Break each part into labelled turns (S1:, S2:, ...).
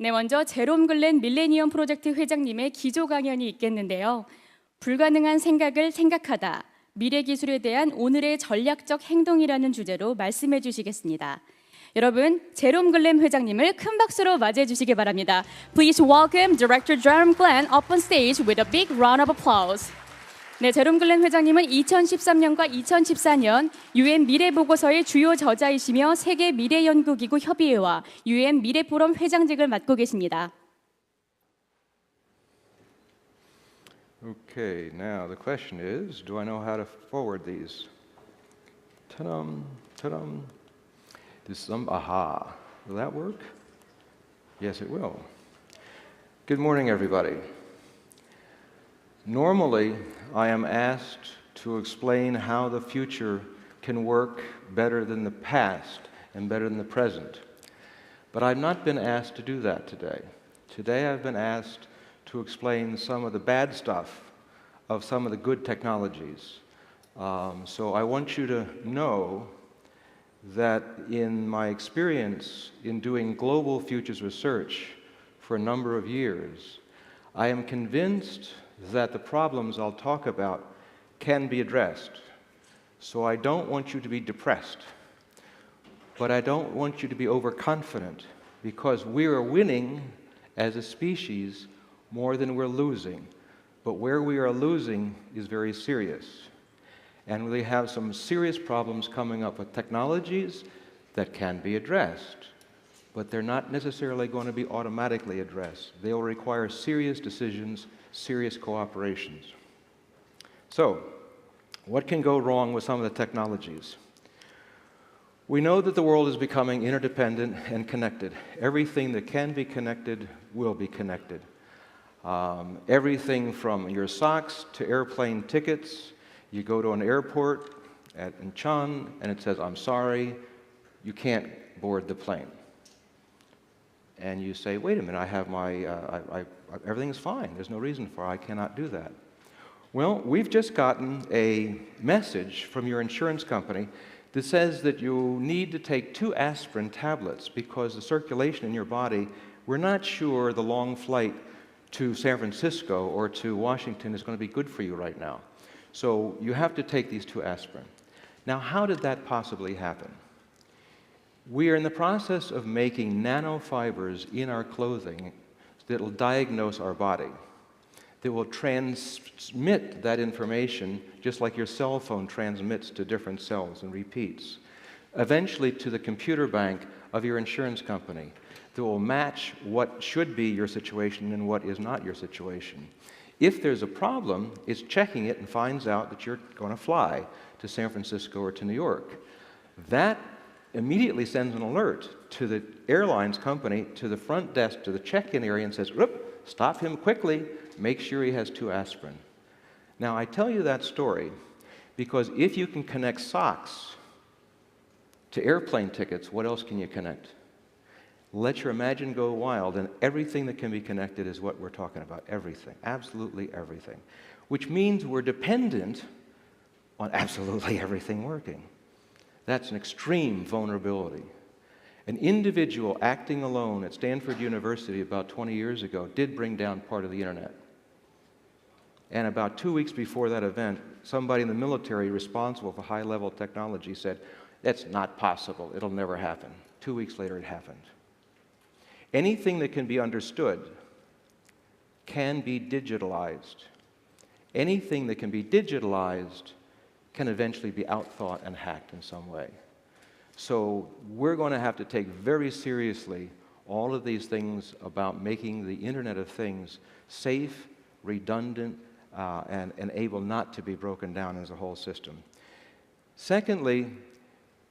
S1: 네, 먼저 제롬글렌 밀레니엄 프로젝트 회장님의 기조강연이 있겠는데요. 불가능한 생각을 생각하다, 미래기술에 대한 오늘의 전략적 행동이라는 주제로 말씀해 주시겠습니다. 여러분, 제롬글렌 회장님을 큰 박수로 맞이해 주시기 바랍니다. Please welcome Director Jerome Glenn up on stage with a big round of applause. 네, 제롬글렌 회장님은 2013년과 2014년 UN 미래보고서의 주요 저자이시며 세계 미래연구기구 협의회와 UN 미래포럼 회장직을 맡고 계십니다.
S2: Okay, now the question is, do I know how to forward these? Ta-dum, ta-dum. Aha. Will that work? Yes, it will. Good morning, everybody. Normally, I am asked to explain how the future can work better than the past and better than the present. But I've not been asked to do that today. Today I've been asked to explain some of the bad stuff of some of the good technologies. So I want you to know that in my experience in doing global futures research for a number of years, I am convinced that the problems I'll talk about can be addressed. So I don't want you to be depressed, but I don't want you to be overconfident, because we are winning as a species more than we're losing. But where we are losing is very serious. And we have some serious problems coming up with technologies that can be addressed, but they're not necessarily going to be automatically addressed. They'll require serious decisions, serious cooperations. So, what can go wrong with some of the technologies? We know that the world is becoming interdependent and connected. Everything that can be connected will be connected. Everything from your socks to airplane tickets. You go to an airport at Incheon and it says, "I'm sorry, you can't board the plane." And you say, "Wait a minute, I have my, everything's fine. There's no reason for I cannot do that." Well, we've just gotten a message from your insurance company that says that you need to take 2 aspirin tablets because the circulation in your body, we're not sure the long flight to San Francisco or to Washington is going to be good for you right now. So you have to take these 2 aspirin. Now, how did that possibly happen? We are in the process of making nanofibers in our clothing that will diagnose our body, that will transmit that information just like your cell phone transmits to different cells and repeats, eventually to the computer bank of your insurance company that will match what should be your situation and what is not your situation. If there's a problem, it's checking it and finds out that you're going to fly to San Francisco or to New York. That immediately sends an alert to the airlines company, to the front desk, to the check-in area, and says, "Stop him quickly, make sure he has 2 aspirin." Now, I tell you that story because if you can connect socks to airplane tickets, what else can you connect? Let your imagination go wild, and everything that can be connected is what we're talking about. Everything, absolutely everything. Which means we're dependent on absolutely everything working. That's an extreme vulnerability. An individual acting alone at Stanford University about 20 years ago did bring down part of the internet. And about 2 weeks before that event, somebody in the military responsible for high-level technology said, "That's not possible, it'll never happen." 2 weeks later, it happened. Anything that can be understood can be digitalized. Anything that can be digitalized can eventually be outthought and hacked in some way. So we're going to have to take very seriously all of these things about making the Internet of Things safe, redundant, and able not to be broken down as a whole system. Secondly,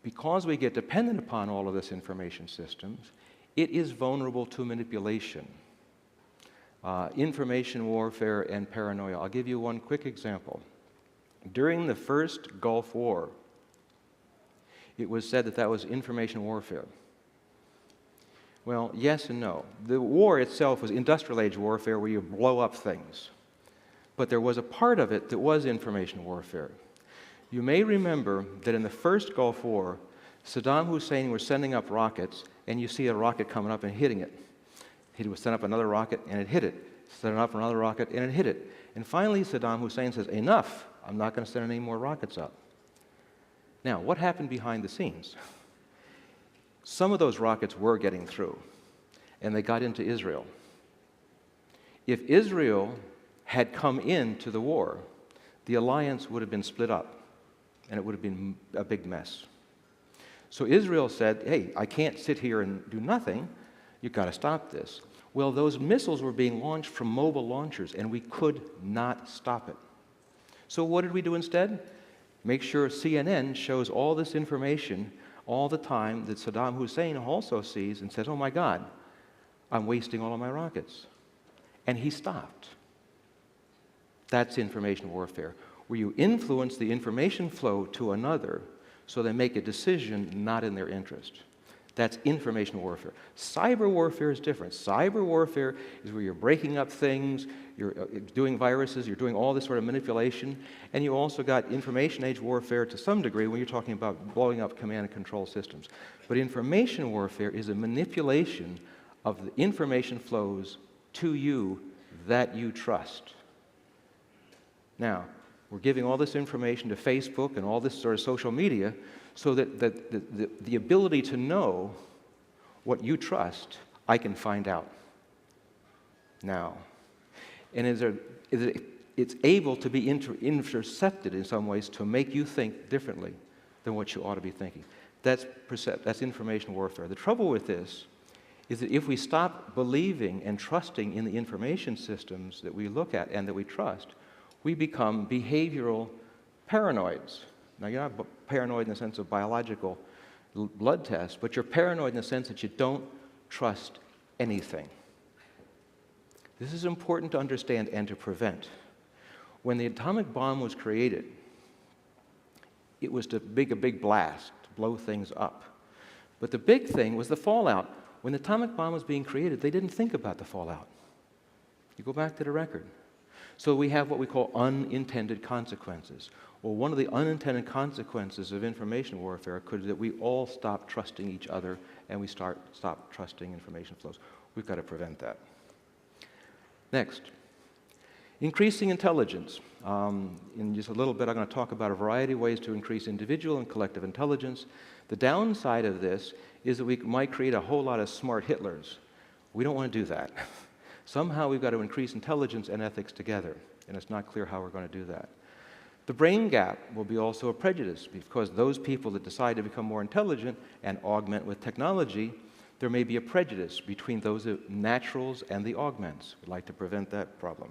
S2: because we get dependent upon all of this information systems, it is vulnerable to manipulation, information warfare, and paranoia. I'll give you one quick example. During the first Gulf War, it was said that that was information warfare. Well, yes and no. The war itself was industrial age warfare where you blow up things. But there was a part of it that was information warfare. You may remember that in the first Gulf War, Saddam Hussein was sending up rockets, and you see a rocket coming up and hitting it. He would send up another rocket and it hit it. Send up another rocket and it hit it. And finally, Saddam Hussein says, enough, I'm not going to send any more rockets up. Now, what happened behind the scenes? Some of those rockets were getting through, and they got into Israel. If Israel had come into the war, the alliance would have been split up, and it would have been a big mess. So Israel said, hey, I can't sit here and do nothing. You've got to stop this. Well, those missiles were being launched from mobile launchers, and we could not stop it. So what did we do instead? Make sure CNN shows all this information all the time that Saddam Hussein also sees and says, oh my God, I'm wasting all of my rockets. And he stopped. That's information warfare, where you influence the information flow to another so they make a decision not in their interest. That's information warfare. Cyber warfare is different. Cyber warfare is where you're breaking up things, you're doing viruses, you're doing all this sort of manipulation, and you also got information age warfare to some degree when you're talking about blowing up command and control systems. But information warfare is a manipulation of the information flows to you that you trust. Now, we're giving all this information to Facebook and all this sort of social media so that the ability to know what you trust, I can find out now. And it's able to be intercepted in some ways to make you think differently than what you ought to be thinking. That's information warfare. The trouble with this is that if we stop believing and trusting in the information systems that we look at and that we trust, we become behavioral paranoids. Now, you're not paranoid in the sense of biological blood tests, but you're paranoid in the sense that you don't trust anything. This is important to understand and to prevent. When the atomic bomb was created, it was to make a big blast, to blow things up. But the big thing was the fallout. When the atomic bomb was being created, they didn't think about the fallout. You go back to the record. So we have what we call unintended consequences. Well, one of the unintended consequences of information warfare could be that we all stop trusting each other and we stop trusting information flows. We've got to prevent that. Next, increasing intelligence. In just a little bit, I'm going to talk about a variety of ways to increase individual and collective intelligence. The downside of this is that we might create a whole lot of smart Hitlers. We don't want to do that. Somehow we've got to increase intelligence and ethics together, and it's not clear how we're going to do that. The brain gap will be also a prejudice, because those people that decide to become more intelligent and augment with technology, there may be a prejudice between those naturals and the augments. We'd like to prevent that problem.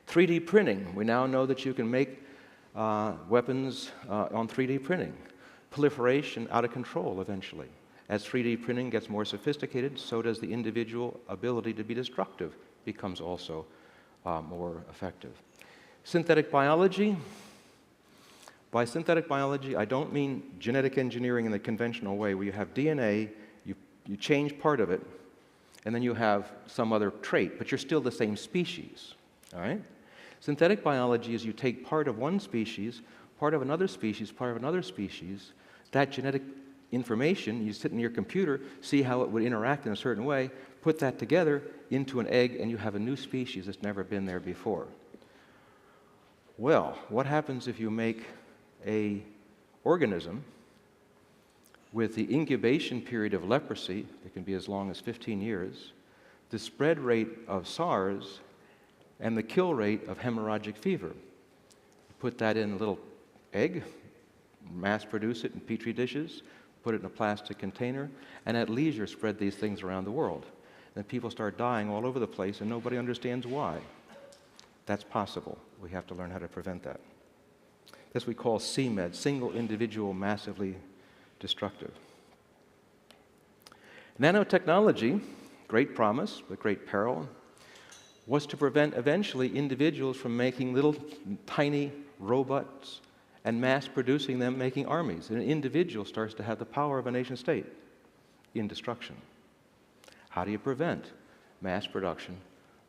S2: 3D printing. We now know that you can make weapons on 3D printing. Proliferation out of control eventually. As 3D printing gets more sophisticated, so does the individual ability to be destructive becomes also more effective. Synthetic biology. By synthetic biology, I don't mean genetic engineering in the conventional way, where you have DNA, you change part of it, and then you have some other trait, but you're still the same species, all right? Synthetic biology is you take part of one species, part of another species, part of another species, that genetic information, you sit in your computer, see how it would interact in a certain way, put that together into an egg, and you have a new species that's never been there before. Well, what happens if you make an organism with the incubation period of leprosy, that can be as long as 15 years, the spread rate of SARS, and the kill rate of hemorrhagic fever? Put that in a little egg, mass produce it in petri dishes, put it in a plastic container, and at leisure spread these things around the world. And people start dying all over the place, and nobody understands why. That's possible. We have to learn how to prevent that. That's what we call CMED, single individual massively destructive. Nanotechnology, great promise, but great peril, was to prevent eventually individuals from making little tiny robots and mass producing them, making armies. And an individual starts to have the power of a nation state in destruction. How do you prevent mass production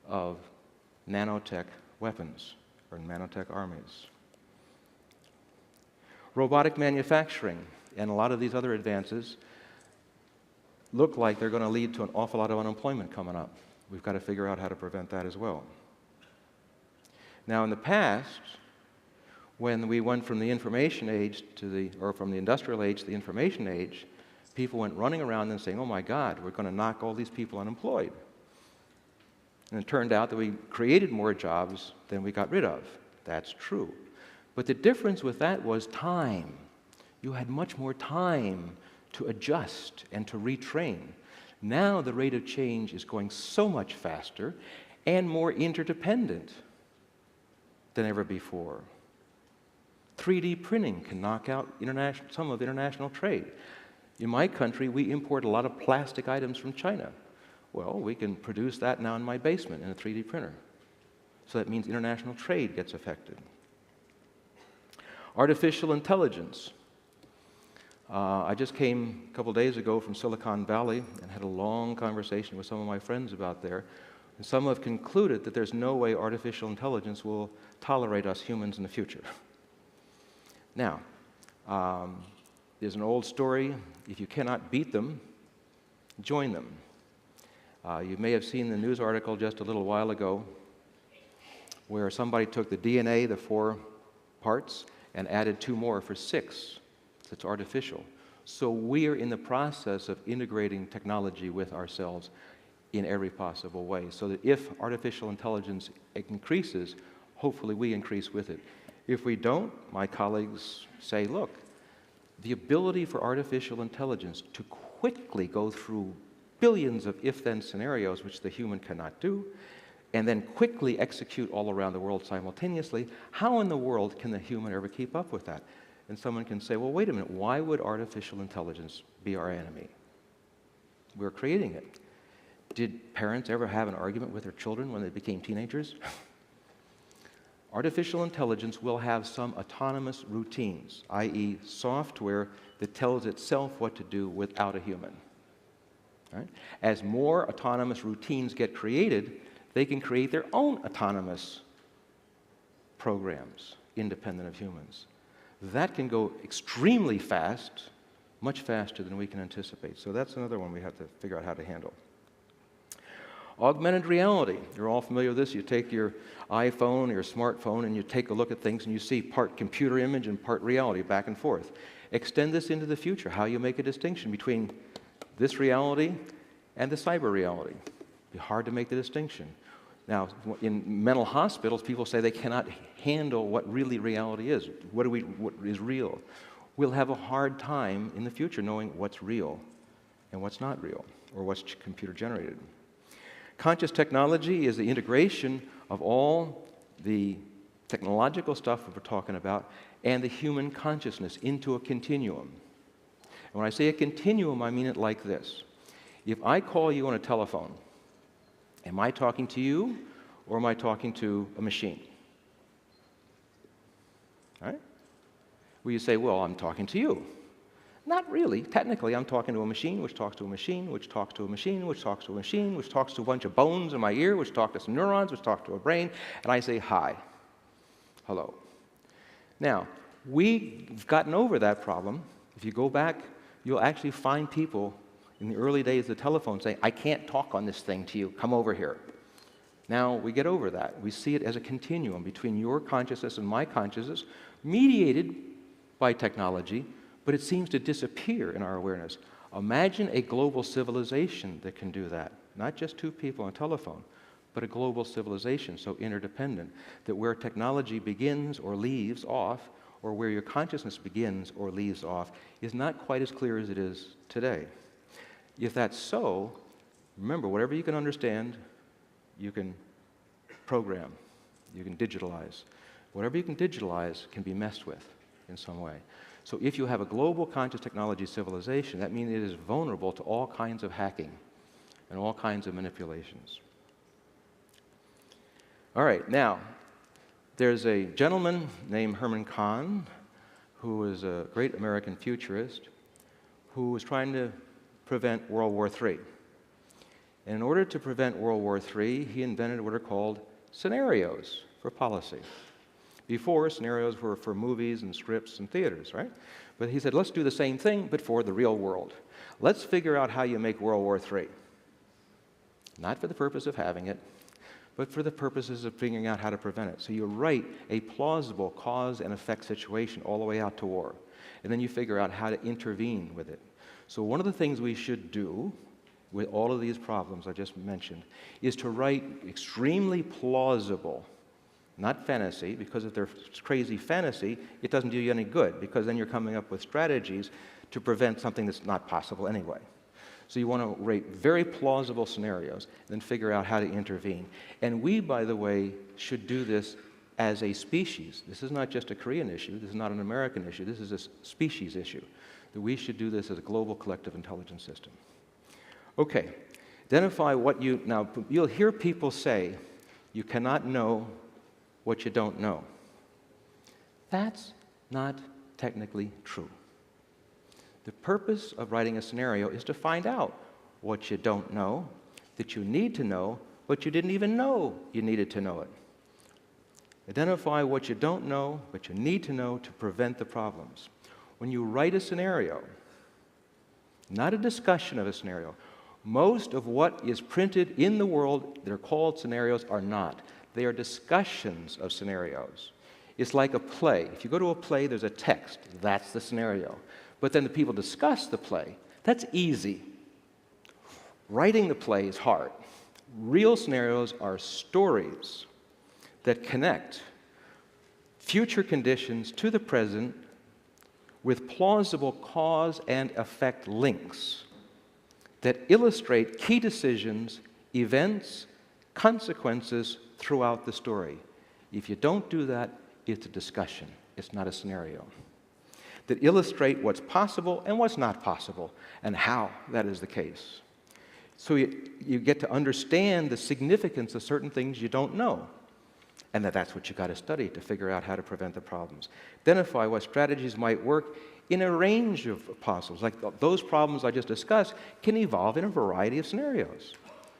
S2: of nanotech weapons or nanotech armies? Robotic manufacturing and a lot of these other advances look like they're going to lead to an awful lot of unemployment coming up. We've got to figure out how to prevent that as well. Now, in the past, when we went from the information age from the industrial age to the information age, people went running around and saying, oh my God, we're going to knock all these people unemployed. And it turned out that we created more jobs than we got rid of. That's true. But the difference with that was time. You had much more time to adjust and to retrain. Now the rate of change is going so much faster and more interdependent than ever before. 3D printing can knock out some of international trade. In my country, we import a lot of plastic items from China. Well, we can produce that now in my basement in a 3D printer. So that means international trade gets affected. Artificial intelligence. I just came a couple days ago from Silicon Valley and had a long conversation with some of my friends about there. And some have concluded that there's no way artificial intelligence will tolerate us humans in the future. Now, there's an old story, if you cannot beat them, join them. You may have seen the news article just a little while ago where somebody took the DNA, the 4 parts, and added 2 more for 6. It's artificial. So we are in the process of integrating technology with ourselves in every possible way, so that if artificial intelligence increases, hopefully we increase with it. If we don't, my colleagues say, look, the ability for artificial intelligence to quickly go through billions of if-then scenarios, which the human cannot do, and then quickly execute all around the world simultaneously, how in the world can the human ever keep up with that? And someone can say, well, wait a minute, why would artificial intelligence be our enemy? We're creating it. Did parents ever have an argument with their children when they became teenagers? Artificial intelligence will have some autonomous routines, i.e. software that tells itself what to do without a human. Right? As more autonomous routines get created, they can create their own autonomous programs, independent of humans. That can go extremely fast, much faster than we can anticipate. So that's another one we have to figure out how to handle. Augmented reality. You're all familiar with this. You take your iPhone or your smartphone and you take a look at things and you see part computer image and part reality back and forth. Extend this into the future, how you make a distinction between this reality and the cyber reality. It'd be hard to make the distinction. Now, in mental hospitals, people say they cannot handle what really reality is. What is real? We'll have a hard time in the future knowing what's real and what's not real, or what's computer generated. Conscious technology is the integration of all the technological stuff that we're talking about and the human consciousness into a continuum. And when I say a continuum, I mean it like this. If I call you on a telephone, am I talking to you or am I talking to a machine? All right? Well, you say, well, I'm talking to you. Not really. Technically, I'm talking to a machine, which talks to a machine, which talks to a machine, which talks to a machine, which talks to a bunch of bones in my ear, which talk to some neurons, which talk to a brain, and I say, hi, hello. Now, we've gotten over that problem. If you go back, you'll actually find people in the early days of the telephone saying, I can't talk on this thing to you, come over here. Now, we get over that. We see it as a continuum between your consciousness and my consciousness, mediated by technology, but it seems to disappear in our awareness. Imagine a global civilization that can do that. Not just 2 people on a telephone, but a global civilization, so interdependent, that where technology begins or leaves off, or where your consciousness begins or leaves off, is not quite as clear as it is today. If that's so, remember, whatever you can understand, you can program, you can digitalize. Whatever you can digitalize can be messed with in some way. So if you have a global conscious technology civilization, that means it is vulnerable to all kinds of hacking and all kinds of manipulations. All right, now, there's a gentleman named Herman Kahn, who is a great American futurist, who was trying to prevent World War III. And in order to prevent World War III, he invented what are called scenarios for policy. Before, scenarios were for movies and scripts and theaters, right? But he said, let's do the same thing, but for the real world. Let's figure out how you make World War III. Not for the purpose of having it, but for the purposes of figuring out how to prevent it. So you write a plausible cause and effect situation all the way out to war. And then you figure out how to intervene with it. So one of the things we should do with all of these problems I just mentioned is to write extremely plausible, not fantasy, because if they're crazy fantasy, it doesn't do you any good, because then you're coming up with strategies to prevent something that's not possible anyway. So you want to rate very plausible scenarios, then figure out how to intervene. And we, by the way, should do this as a species. This is not just a Korean issue. This is not an American issue. This is a species issue. That we should do this as a global collective intelligence system. Okay, identify what you... Now, you'll hear people say, you cannot know what you don't know. That's not technically true. The purpose of writing a scenario is to find out what you don't know, that you need to know, but you didn't even know you needed to know it. Identify what you don't know, but you need to know to prevent the problems. When you write a scenario, not a discussion of a scenario, most of what is printed in the world that are called scenarios are not. They are discussions of scenarios. It's like a play. If you go to a play, there's a text. That's the scenario. But then the people discuss the play. That's easy. Writing the play is hard. Real scenarios are stories that connect future conditions to the present with plausible cause and effect links that illustrate key decisions, events, consequences throughout the story. If you don't do that, it's a discussion. It's not a scenario. That illustrate what's possible and what's not possible, and how that is the case. So you get to understand the significance of certain things you don't know, and that's what you got to study to figure out how to prevent the problems. Identify what strategies might work in a range of possibles. Like those problems I just discussed can evolve in a variety of scenarios.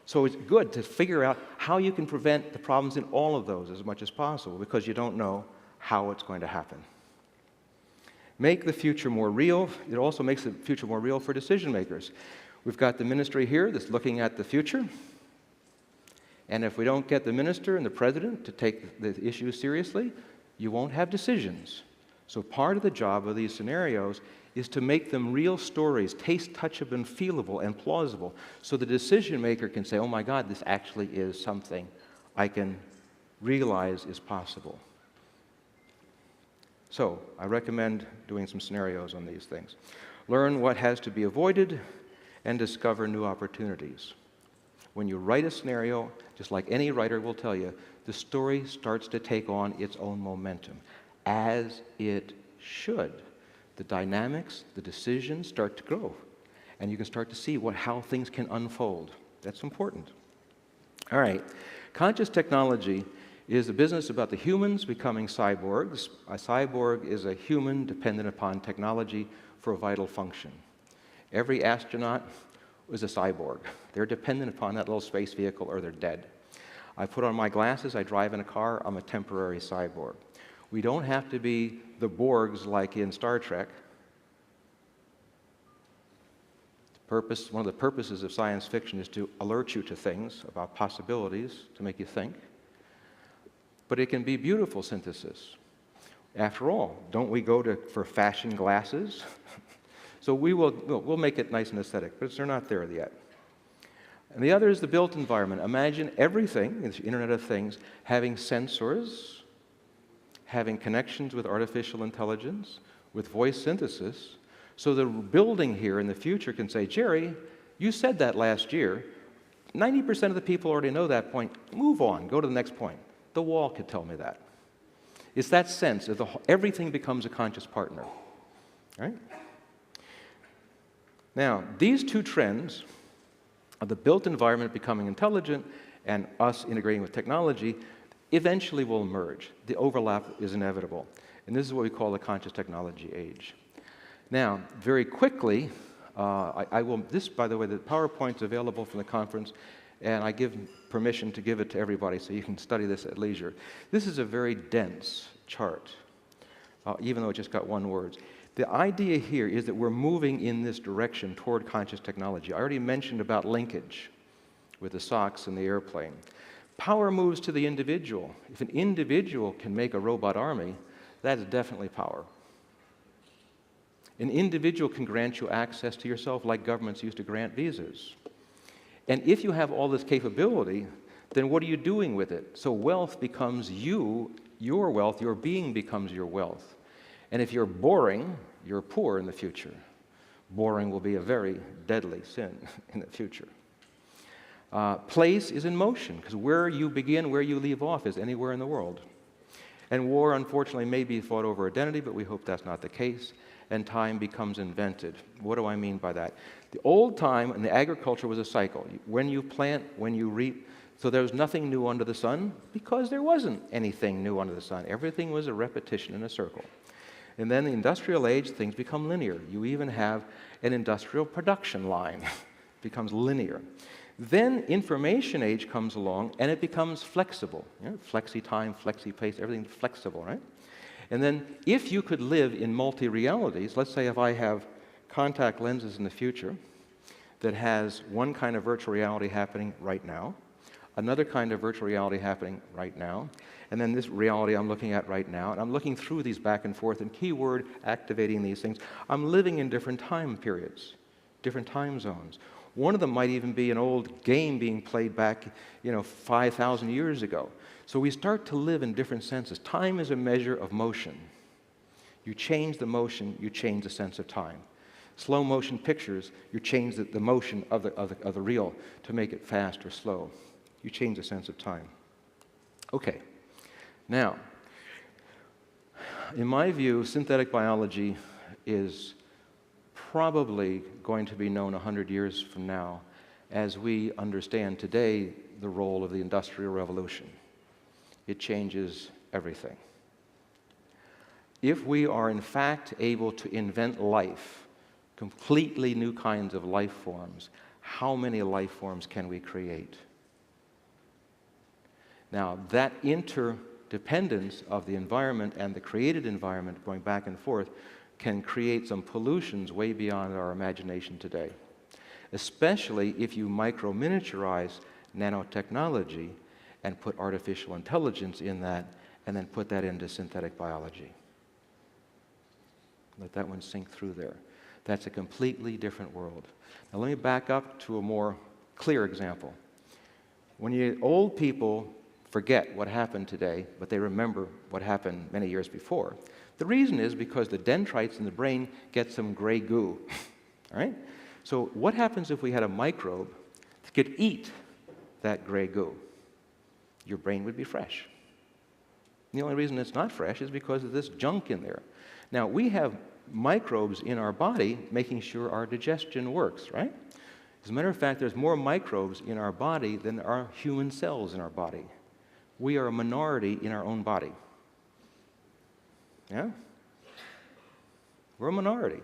S2: So it's good to figure out how you can prevent the problems in all of those as much as possible, because you don't know how it's going to happen. Make the future more real. It also makes the future more real for decision makers. We've got the ministry here that's looking at the future. And if we don't get the minister and the president to take the issue seriously, you won't have decisions. So part of the job of these scenarios is to make them real stories, taste, touchable, and feelable and plausible, so the decision maker can say, oh my God, this actually is something I can realize is possible. So I recommend doing some scenarios on these things. Learn what has to be avoided and discover new opportunities. When you write a scenario, just like any writer will tell you, the story starts to take on its own momentum, as it should. The dynamics, the decisions start to grow, and you can start to see how things can unfold. That's important. All right, conscious technology is a business about the humans becoming cyborgs. A cyborg is a human dependent upon technology for a vital function. Every astronaut is a cyborg. They're dependent upon that little space vehicle or they're dead. I put on my glasses, I drive in a car, I'm a temporary cyborg. We don't have to be the Borgs like in Star Trek. One of the purposes of science fiction is to alert you to things about possibilities, to make you think. But it can be beautiful synthesis. After all, don't we go for fashion glasses? So we'll make it nice and aesthetic, but they're not there yet. And the other is the built environment. Imagine everything, the Internet of Things, having sensors, having connections with artificial intelligence, with voice synthesis, so the building here in the future can say, Jerry, you said that last year. 90% of the people already know that point. Move on, go to the next point. The wall could tell me that. It's that sense of everything becomes a conscious partner. All right? Now, these two trends of the built environment becoming intelligent and us integrating with technology eventually will merge. The overlap is inevitable. And this is what we call the conscious technology age. Now, very quickly, this, by the way, the PowerPoint's available from the conference, and I give permission to give it to everybody so you can study this at leisure. This is a very dense chart, even though it just got one word. The idea here is that we're moving in this direction toward conscious technology. I already mentioned about linkage with the socks and the airplane. Power moves to the individual. If an individual can make a robot army, that's definitely power. An individual can grant you access to yourself like governments used to grant visas. And if you have all this capability, then what are you doing with it? So wealth becomes you, your wealth, your being becomes your wealth. And if you're boring, you're poor in the future. Boring will be a very deadly sin in the future. Place is in motion, because where you begin, where you leave off is anywhere in the world. And war, unfortunately, may be fought over identity, but we hope that's not the case. And time becomes invented. What do I mean by that? The old time in the agriculture was a cycle. When you plant, when you reap. So there was nothing new under the sun because there wasn't anything new under the sun. Everything was a repetition in a circle. And then the industrial age, things become linear. You even have an industrial production line. It becomes linear. Then information age comes along and it becomes flexible. You know, flexi time, flexi pace, everything's flexible, right? And then if you could live in multi-realities, let's say if I have contact lenses in the future that has one kind of virtual reality happening right now, another kind of virtual reality happening right now, and then this reality I'm looking at right now, and I'm looking through these back and forth and keyword activating these things. I'm living in different time periods, different time zones. One of them might even be an old game being played back, 5,000 years ago. So we start to live in different senses. Time is a measure of motion. You change the motion, you change the sense of time. Slow motion pictures, you change the motion of the reel to make it fast or slow. You change the sense of time. Okay. Now, in my view, synthetic biology is probably going to be known 100 years from now as we understand today the role of the Industrial Revolution. It changes everything. If we are in fact able to invent life, completely new kinds of life forms, how many life forms can we create? Now, that interdependence of the environment and the created environment going back and forth can create some pollutions way beyond our imagination today, especially if you micro-miniaturize nanotechnology and put artificial intelligence in that, and then put that into synthetic biology. Let that one sink through there. That's a completely different world. Now let me back up to a more clear example. When old people forget what happened today, but they remember what happened many years before, the reason is because the dendrites in the brain get some gray goo. All right? So what happens if we had a microbe that could eat that gray goo? Your brain would be fresh. The only reason it's not fresh is because of this junk in there. Now, we have microbes in our body making sure our digestion works, right? As a matter of fact, there's more microbes in our body than there are human cells in our body. We are a minority in our own body. Yeah? We're a minority.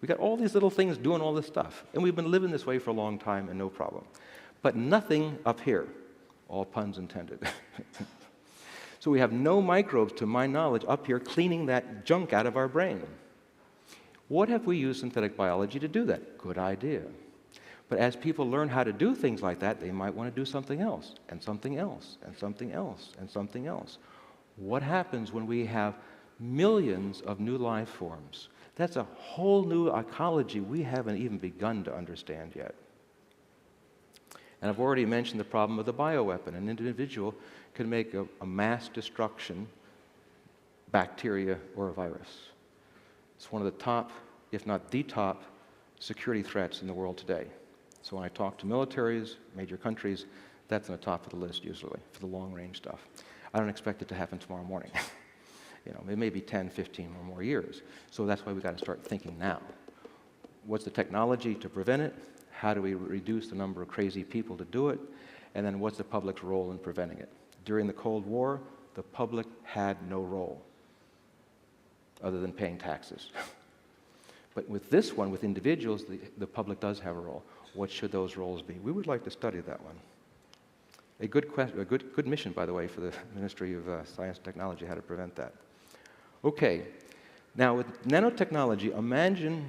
S2: We got all these little things doing all this stuff, and we've been living this way for a long time and no problem. But nothing up here. All puns intended. So we have no microbes, to my knowledge, up here cleaning that junk out of our brain. What if we use synthetic biology to do that? Good idea. But as people learn how to do things like that, they might want to do something else, and something else, and something else, and something else. What happens when we have millions of new life forms? That's a whole new ecology we haven't even begun to understand yet. And I've already mentioned the problem of the bioweapon. An individual can make a mass destruction bacteria or a virus. It's one of the top, if not the top, security threats in the world today. So when I talk to militaries, major countries, that's on the top of the list usually for the long-range stuff. I don't expect it to happen tomorrow morning. It may be 10, 15 or more years. So that's why we've got to start thinking now. What's the technology to prevent it? How do we reduce the number of crazy people to do it? And then what's the public's role in preventing it? During the Cold War, the public had no role other than paying taxes. But with this one, with individuals, the public does have a role. What should those roles be? We would like to study that one. A good mission, by the way, for the Ministry of Science and Technology, how to prevent that. Okay, Now, with nanotechnology, imagine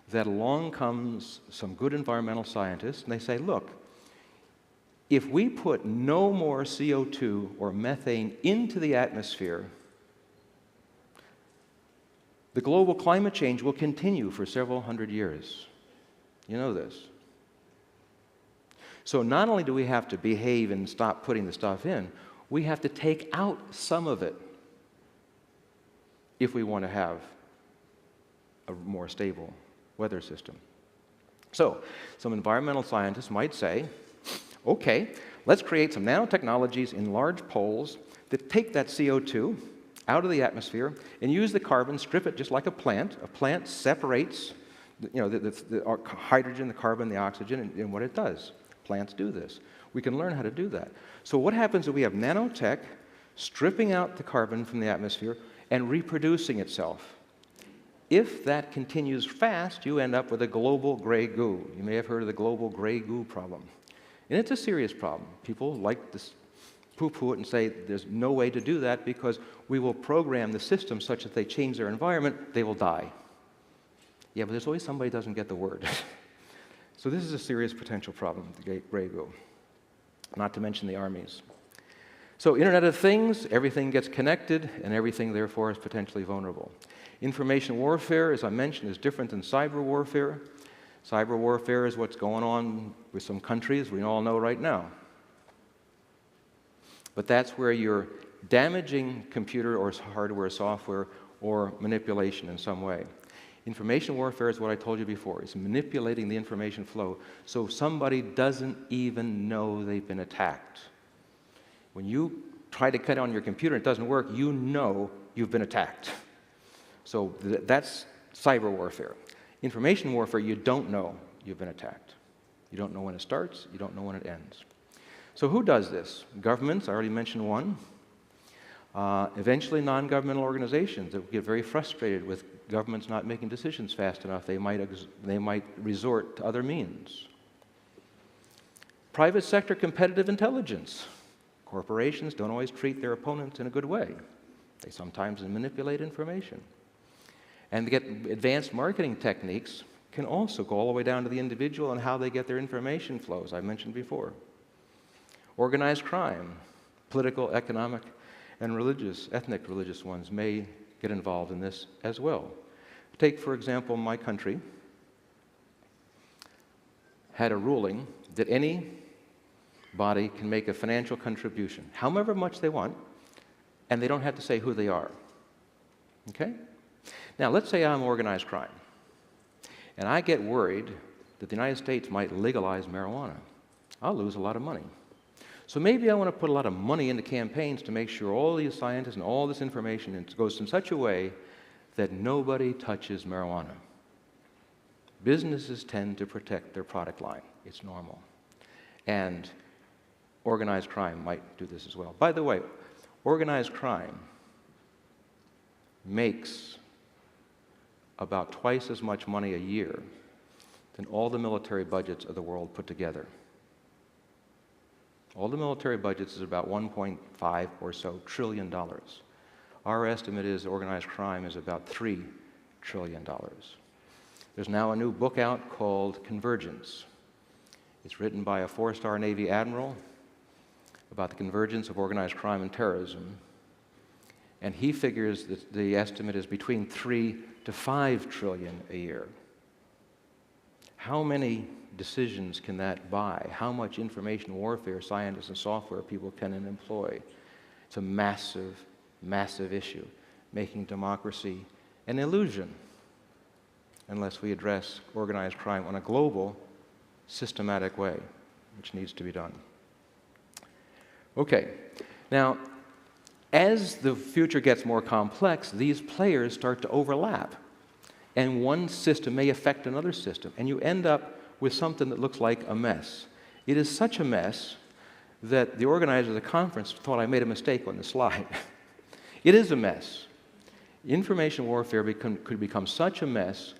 S2: that along comes some good environmental scientists, and they say, look, if we put no more CO2 or methane into the atmosphere, the global climate change will continue for several hundred years. You know this. So not only do we have to behave and stop putting the stuff in, we have to take out some of it if we want to have a more stable weather system. So some environmental scientists might say, okay, let's create some nanotechnologies in large poles that take that CO2 out of the atmosphere and use the carbon, strip it just like a plant. A plant separates the hydrogen, the carbon, the oxygen, and what it does. Plants do this. We can learn how to do that. So what happens is we have nanotech stripping out the carbon from the atmosphere and reproducing itself. If that continues fast, you end up with a global gray goo. You may have heard of the global gray goo problem. And it's a serious problem. People like to poo-poo it and say there's no way to do that because we will program the system such that they change their environment, they will die. Yeah, but there's always somebody who doesn't get the word. So this is a serious potential problem, the gray goo, not to mention the armies. So Internet of Things, everything gets connected, and everything, therefore, is potentially vulnerable. Information warfare, as I mentioned, is different than cyber warfare. Cyber warfare is what's going on with some countries we all know right now. But that's where you're damaging computer or hardware, software, or manipulation in some way. Information warfare is what I told you before. It's manipulating the information flow so somebody doesn't even know they've been attacked. When you try to cut on your computer and it doesn't work, you know you've been attacked. So that's cyber warfare. Information warfare, you don't know you've been attacked. You don't know when it starts, you don't know when it ends. So who does this? Governments, I already mentioned one. Eventually non-governmental organizations that get very frustrated with governments not making decisions fast enough. They might resort to other means. Private sector competitive intelligence. Corporations don't always treat their opponents in a good way. They sometimes manipulate information. And to get advanced marketing techniques can also go all the way down to the individual and how they get their information flows, I mentioned before. Organized crime, political, economic, and ethnic religious ones may get involved in this as well. Take, for example, my country had a ruling that any body can make a financial contribution, however much they want, and they don't have to say who they are. Okay? Now, let's say I'm organized crime, and I get worried that the United States might legalize marijuana. I'll lose a lot of money. So maybe I want to put a lot of money into campaigns to make sure all these scientists and all this information goes in such a way that nobody touches marijuana. Businesses tend to protect their product line. It's normal. And organized crime might do this as well. By the way, organized crime makes about twice as much money a year than all the military budgets of the world put together. All the military budgets is about $1.5 or so trillion. Our estimate is organized crime is about $3 trillion. There's now a new book out called Convergence. It's written by a 4-star Navy admiral about the convergence of organized crime and terrorism. And he figures that the estimate is between 3 to 5 trillion a year. How many decisions can that buy? How much information warfare scientists and software people can employ? It's a massive, massive issue, making democracy an illusion unless we address organized crime on a global, systematic way, which needs to be done. Okay, now, as the future gets more complex, these players start to overlap, and one system may affect another system, and you end up with something that looks like a mess. It is such a mess that the organizer of the conference thought I made a mistake on the slide. It is a mess. Information warfare could become such a mess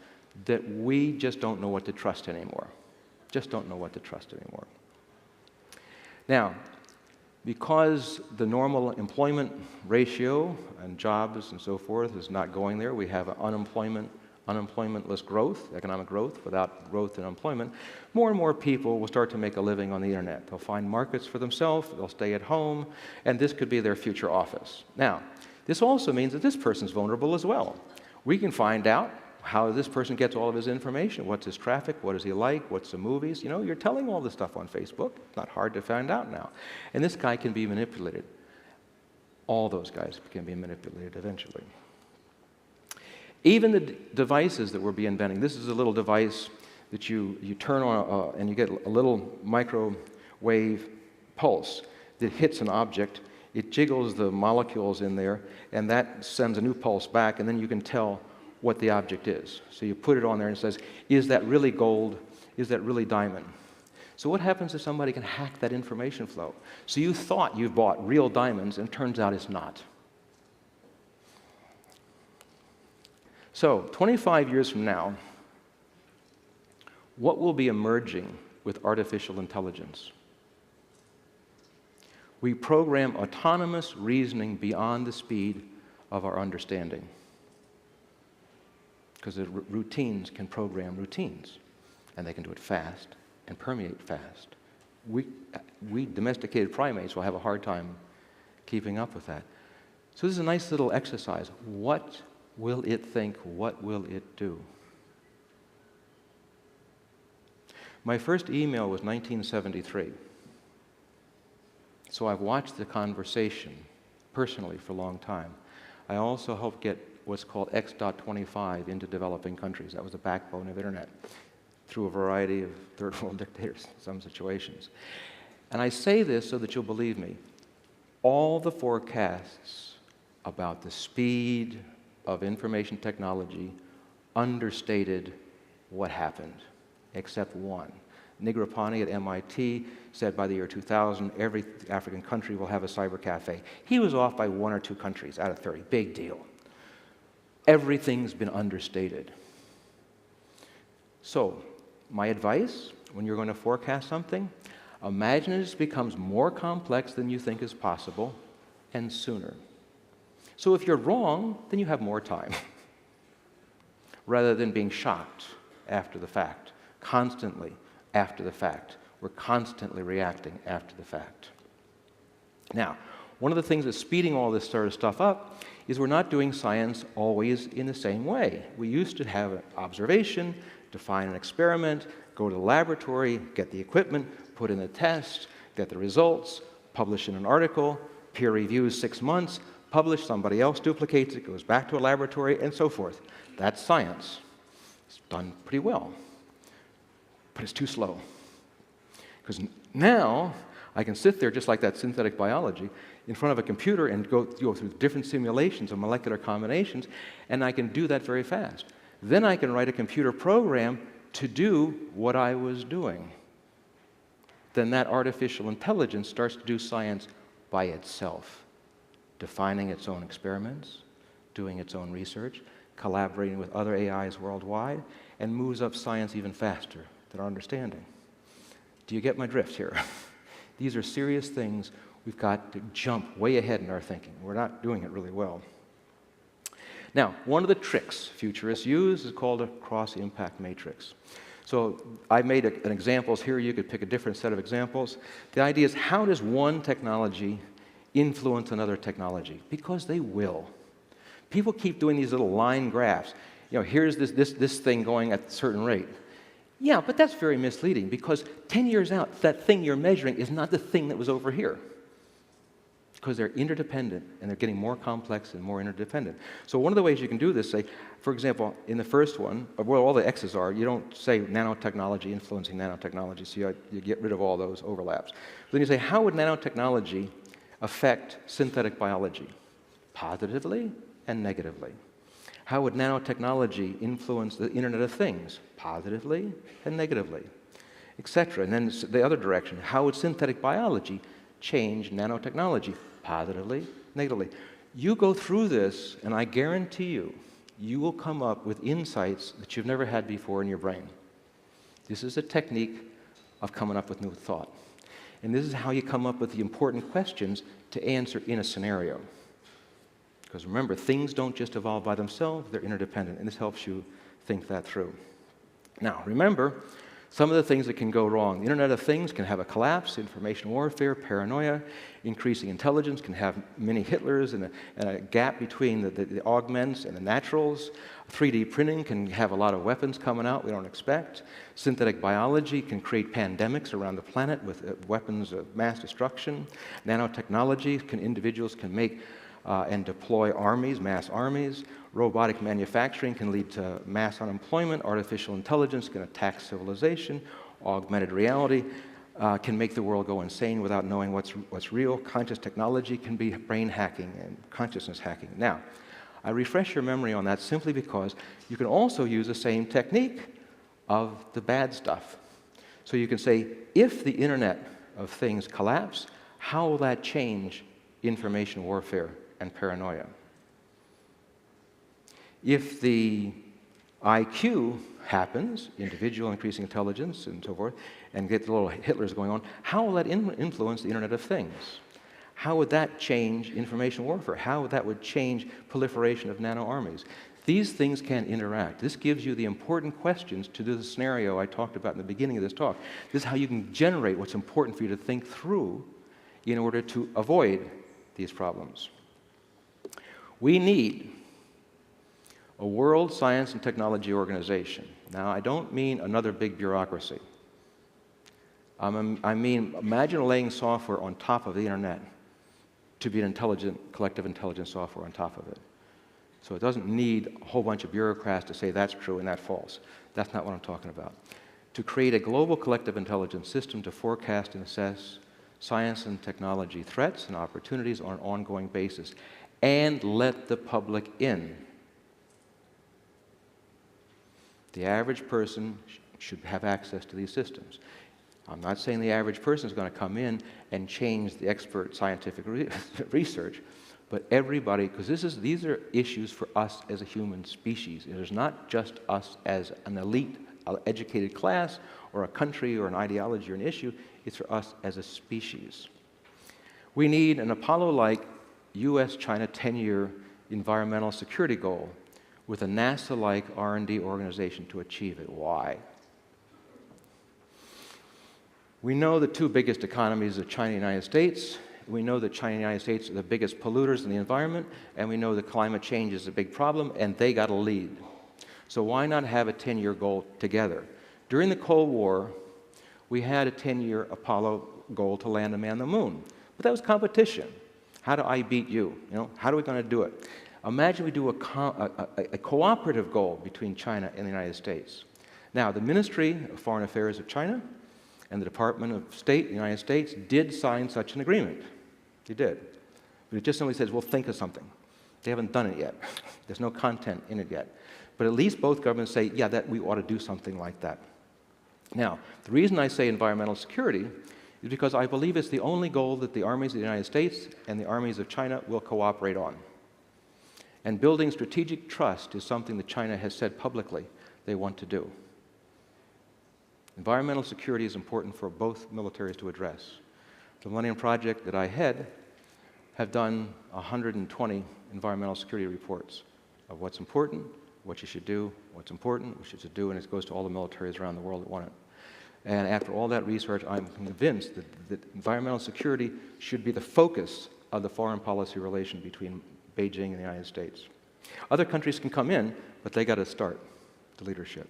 S2: that we just don't know what to trust anymore. Just don't know what to trust anymore. Now, Because the normal employment ratio and jobs and so forth is not going there, we have unemploymentless growth, economic growth, without growth in employment, more and more people will start to make a living on the internet. They'll find markets for themselves, they'll stay at home, and this could be their future office. Now, this also means that this person's vulnerable as well. We can find out how this person gets all of his information. What's his traffic? What does he like? What's the movies? You know, you're telling all this stuff on Facebook. It's not hard to find out now. And this guy can be manipulated. All those guys can be manipulated eventually. Even the devices that we're inventing. This is a little device that you turn on and you get a little microwave pulse that hits an object. It jiggles the molecules in there, and that sends a new pulse back, and then you can tell what the object is. So you put it on there and it says, is that really gold? Is that really diamond? So what happens if somebody can hack that information flow? So you thought you bought real diamonds, and turns out it's not. So 25 years from now, what will be emerging with artificial intelligence? We program autonomous reasoning beyond the speed of our understanding. Because the routines can program routines, and they can do it fast and permeate fast. We domesticated primates will have a hard time keeping up with that. So this is a nice little exercise. What will it think? What will it do? My first email was 1973. So I've watched the conversation personally for a long time. I also helped get what's called X.25 into developing countries. That was the backbone of internet through a variety of third world dictators in some situations. And I say this so that you'll believe me. All the forecasts about the speed of information technology understated what happened, except one. Negroponte at MIT said by the year 2000, every African country will have a cyber cafe. He was off by 1 or 2 countries out of 30. Big deal. Everything's been understated. So, my advice, when you're going to forecast something, imagine it becomes more complex than you think is possible, and sooner. So if you're wrong, then you have more time, rather than being shocked after the fact, constantly after the fact. We're constantly reacting after the fact. Now, one of the things that's speeding all this sort of stuff up is we're not doing science always in the same way. We used to have an observation, define an experiment, go to the laboratory, get the equipment, put in the test, get the results, publish in an article, peer review 6 months, publish, somebody else duplicates it, goes back to a laboratory, and so forth. That's science. It's done pretty well, but it's too slow. Because now, I can sit there just like that synthetic biology in front of a computer and go through different simulations of molecular combinations, and I can do that very fast. Then I can write a computer program to do what I was doing. Then that artificial intelligence starts to do science by itself, defining its own experiments, doing its own research, collaborating with other AIs worldwide, and moves up science even faster than our understanding. Do you get my drift here? These are serious things. We've got to jump way ahead in our thinking. We're not doing it really well. Now, one of the tricks futurists use is called a cross-impact matrix. So I made an examples here. You could pick a different set of examples. The idea is, how does one technology influence another technology? Because they will. People keep doing these little line graphs. You know, here's this thing going at a certain rate. Yeah, but that's very misleading, because 10 years out, that thing you're measuring is not the thing that was over here. Because they're interdependent, and they're getting more complex and more interdependent. So one of the ways you can do this, say, for example, in the first one, where all the X's are, you don't say nanotechnology influencing nanotechnology, so you get rid of all those overlaps. But then you say, how would nanotechnology affect synthetic biology? Positively and negatively. How would nanotechnology influence the Internet of Things? Positively and negatively, etc. And then the other direction, how would synthetic biology change nanotechnology? Positively, negatively. You go through this, and I guarantee you, you will come up with insights that you've never had before in your brain. This is a technique of coming up with new thought. And this is how you come up with the important questions to answer in a scenario. Because remember, things don't just evolve by themselves, they're interdependent, and this helps you think that through. Now, remember, some of the things that can go wrong. The Internet of Things can have a collapse, information warfare, paranoia, increasing intelligence can have mini Hitlers and a gap between the augments and the naturals. 3D printing can have a lot of weapons coming out we don't expect. Synthetic biology can create pandemics around the planet with weapons of mass destruction. Nanotechnology, individuals can make and deploy armies, mass armies. Robotic manufacturing can lead to mass unemployment. Artificial intelligence can attack civilization. Augmented reality can make the world go insane without knowing what's real. Conscious technology can be brain hacking and consciousness hacking. Now, I refresh your memory on that simply because you can also use the same technique of the bad stuff. So you can say, if the Internet of Things collapse, how will that change information warfare and paranoia? If the IQ happens, individual increasing intelligence and so forth, and get the little Hitlers going on, how will that influence the Internet of Things? How would that change information warfare? How that would change proliferation of nano-armies? These things can interact. This gives you the important questions to the scenario I talked about in the beginning of this talk. This is how you can generate what's important for you to think through in order to avoid these problems. We need a world science and technology organization. Now, I don't mean another big bureaucracy. I mean, imagine laying software on top of the Internet to be an intelligent, collective intelligence software on top of it. So it doesn't need a whole bunch of bureaucrats to say that's true and that's false. That's not what I'm talking about. To create a global collective intelligence system to forecast and assess science and technology threats and opportunities on an ongoing basis, and let the public in. The average person should have access to these systems. I'm not saying the average person is going to come in and change the expert scientific research, but everybody, because these are issues for us as a human species. It is not just us as an elite, educated class, or a country, or an ideology, or an issue. It's for us as a species. We need an Apollo-like US-China 10-year environmental security goal with a NASA-like R&D organization to achieve it. Why? We know the two biggest economies are China and the United States. We know that China and the United States are the biggest polluters in the environment, and we know that climate change is a big problem, and they got to lead. So why not have a 10-year goal together? During the Cold War, we had a 10-year Apollo goal to land a man on the moon. But that was competition. How do I beat you? How are we going to do it? Imagine we do a cooperative goal between China and the United States. Now, the Ministry of Foreign Affairs of China and the Department of State in the United States did sign such an agreement. They did. But it just simply says, we'll think of something. They haven't done it yet. There's no content in it yet. But at least both governments say, yeah, that we ought to do something like that. Now, the reason I say environmental security is because I believe it's the only goal that the armies of the United States and the armies of China will cooperate on. And building strategic trust is something that China has said publicly they want to do. Environmental security is important for both militaries to address. The Millennium Project that I head have done 120 environmental security reports of what's important, what you should do, what's important, what you should do, and it goes to all the militaries around the world that want it. And after all that research, I'm convinced that environmental security should be the focus of the foreign policy relation between Beijing and the United States. Other countries can come in, but they got to start the leadership.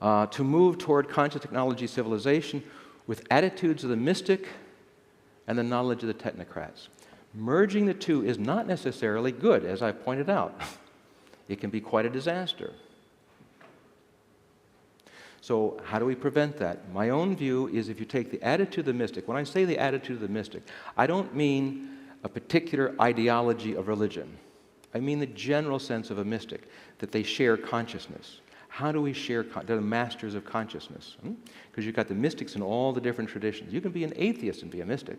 S2: To move toward conscious technology civilization with attitudes of the mystic and the knowledge of the technocrats. Merging the two is not necessarily good, as I pointed out. It can be quite a disaster. So how do we prevent that? My own view is if you take the attitude of the mystic, when I say the attitude of the mystic, I don't mean a particular ideology of religion. I mean the general sense of a mystic, that they share consciousness. How do we share? They're the masters of consciousness. Because you've got the mystics in all the different traditions. You can be an atheist and be a mystic.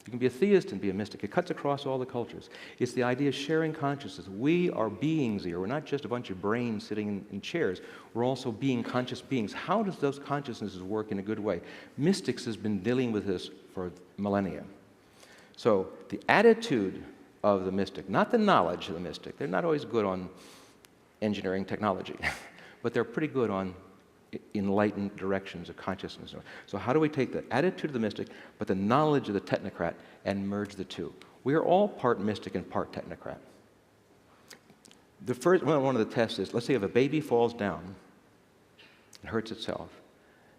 S2: You can be a theist and be a mystic. It cuts across all the cultures. It's the idea of sharing consciousness. We are beings here. We're not just a bunch of brains sitting in chairs. We're also being conscious beings. How does those consciousnesses work in a good way? Mystics has been dealing with this for millennia. So the attitude of the mystic, not the knowledge of the mystic. They're not always good on engineering technology, but they're pretty good on enlightened directions of consciousness. So how do we take the attitude of the mystic, but the knowledge of the technocrat, and merge the two? We are all part mystic and part technocrat. The first one of the tests is, let's say if a baby falls down and hurts itself,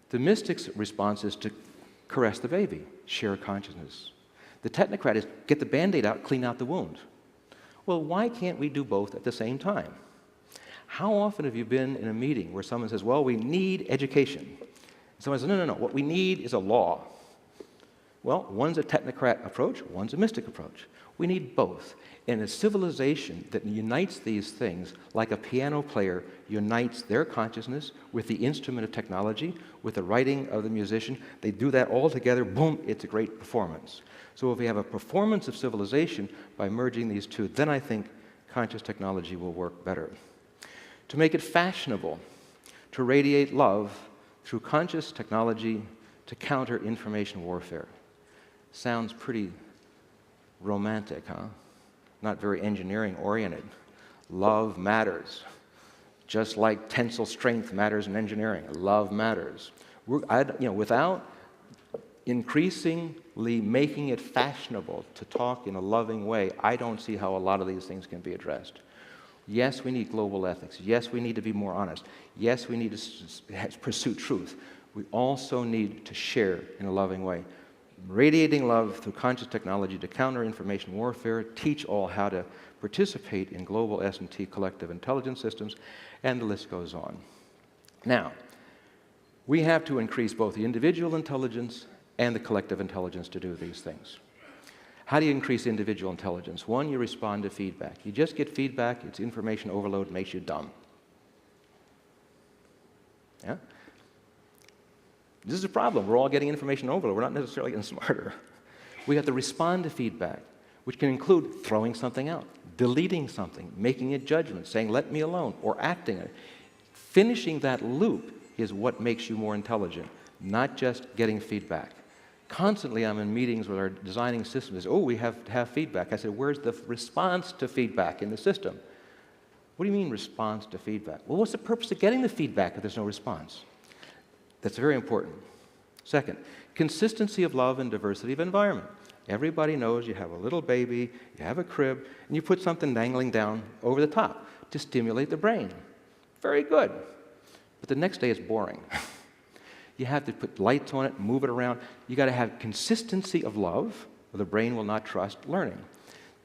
S2: the mystic's response is to caress the baby, share consciousness. The technocrat is get the Band-Aid out, clean out the wound. Well, why can't we do both at the same time? How often have you been in a meeting where someone says, well, we need education? Someone says, no, what we need is a law. Well, one's a technocrat approach, one's a mystic approach. We need both. And a civilization that unites these things, like a piano player unites their consciousness with the instrument of technology, with the writing of the musician, they do that all together, boom, it's a great performance. So if we have a performance of civilization by merging these two, then I think conscious technology will work better. To make it fashionable, to radiate love through conscious technology to counter information warfare. Sounds pretty romantic, huh? Not very engineering-oriented. Love matters. Just like tensile strength matters in engineering, love matters. Without increasingly making it fashionable to talk in a loving way, I don't see how a lot of these things can be addressed. Yes, we need global ethics. Yes, we need to be more honest. Yes, we need to pursue truth. We also need to share in a loving way. Radiating love through conscious technology to counter information warfare, teach all how to participate in global S&T collective intelligence systems, and the list goes on. Now, we have to increase both the individual intelligence and the collective intelligence to do these things. How do you increase individual intelligence? One, you respond to feedback. You just get feedback, it's information overload, makes you dumb. Yeah? This is a problem. We're all getting information overload. We're not necessarily getting smarter. We have to respond to feedback, which can include throwing something out, deleting something, making a judgment, saying, let me alone, or acting it. Finishing that loop is what makes you more intelligent, not just getting feedback. Constantly, I'm in meetings with our designing systems. Oh, we have to have feedback. I said, where's the response to feedback in the system? What do you mean, response to feedback? Well, what's the purpose of getting the feedback if there's no response? That's very important. Second, consistency of love and diversity of environment. Everybody knows you have a little baby, you have a crib, and you put something dangling down over the top to stimulate the brain. Very good. But the next day it's boring. You have to put lights on it, move it around. You got to have consistency of love, or the brain will not trust learning.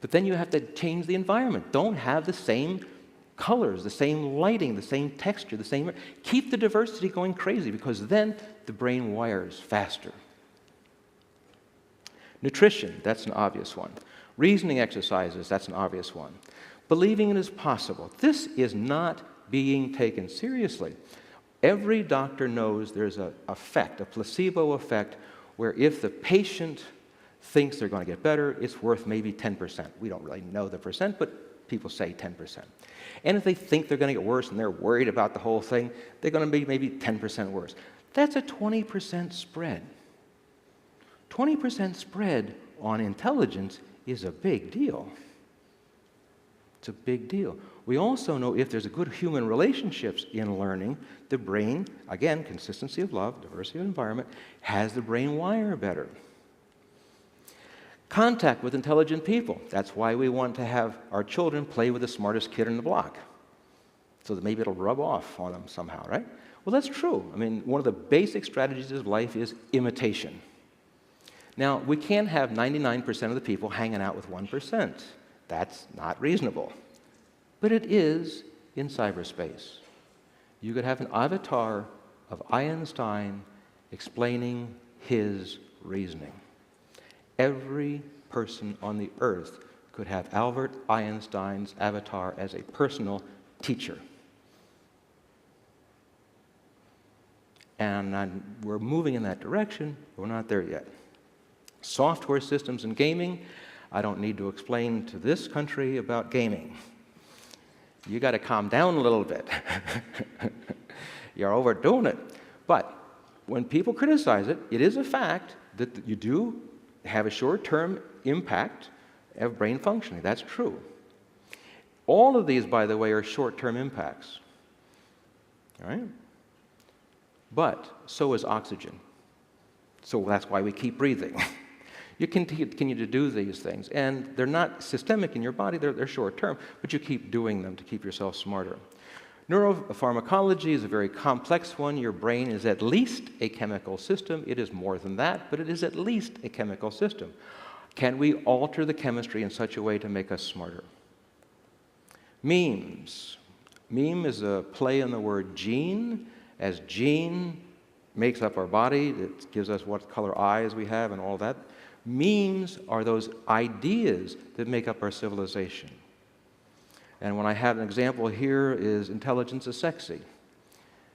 S2: But then you have to change the environment. Don't have the same colors, the same lighting, the same texture, the same... Keep the diversity going crazy, because then the brain wires faster. Nutrition, that's an obvious one. Reasoning exercises, that's an obvious one. Believing it is possible. This is not being taken seriously. Every doctor knows there's an effect, a placebo effect, where if the patient thinks they're going to get better, it's worth maybe 10%. We don't really know the percent, but people say 10%. And if they think they're going to get worse and they're worried about the whole thing, they're going to be maybe 10% worse. That's a 20% spread. 20% spread on intelligence is a big deal. It's a big deal. We also know if there's a good human relationships in learning, the brain, again, consistency of love, diversity of environment, has the brain wire better. Contact with intelligent people. That's why we want to have our children play with the smartest kid in the block, so that maybe it'll rub off on them somehow, right? Well, that's true. I mean, one of the basic strategies of life is imitation. Now, we can't have 99% of the people hanging out with 1%. That's not reasonable. But it is in cyberspace. You could have an avatar of Einstein explaining his reasoning. Every person on the earth could have Albert Einstein's avatar as a personal teacher. And we're moving in that direction, but we're not there yet. Software systems and gaming, I don't need to explain to this country about gaming. You got to calm down a little bit. You're overdoing it. But when people criticize it, it is a fact that you do have a short-term impact of brain functioning. That's true. All of these, by the way, are short-term impacts. All right? But so is oxygen. So that's why we keep breathing. You continue to do these things, and they're not systemic in your body, they're short-term, but you keep doing them to keep yourself smarter. Neuropharmacology is a very complex one. Your brain is at least a chemical system. It is more than that, but it is at least a chemical system. Can we alter the chemistry in such a way to make us smarter? Memes. Meme is a play on the word gene. As gene makes up our body, it gives us what color eyes we have and all that. Memes are those ideas that make up our civilization. And when I have an example here is intelligence is sexy.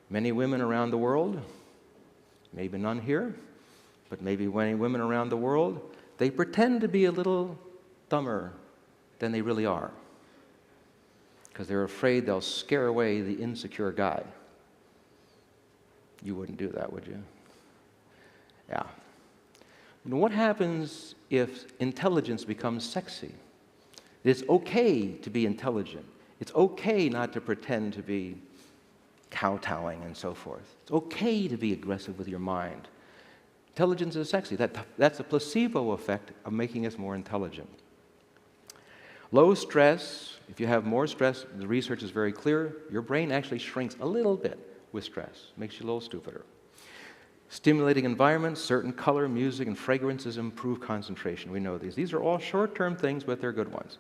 S2: Many women around the world, maybe none here, but maybe many women around the world, they pretend to be a little dumber than they really are because they're afraid they'll scare away the insecure guy. You wouldn't do that, would you? Yeah. You know, what happens if intelligence becomes sexy? It's okay to be intelligent. It's okay not to pretend to be kowtowing and so forth. It's okay to be aggressive with your mind. Intelligence is sexy. That's a placebo effect of making us more intelligent. Low stress, if you have more stress, the research is very clear, your brain actually shrinks a little bit with stress. Makes you a little stupider. Stimulating environments, certain color, music, and fragrances improve concentration. We know these. These are all short-term things, but they're good ones.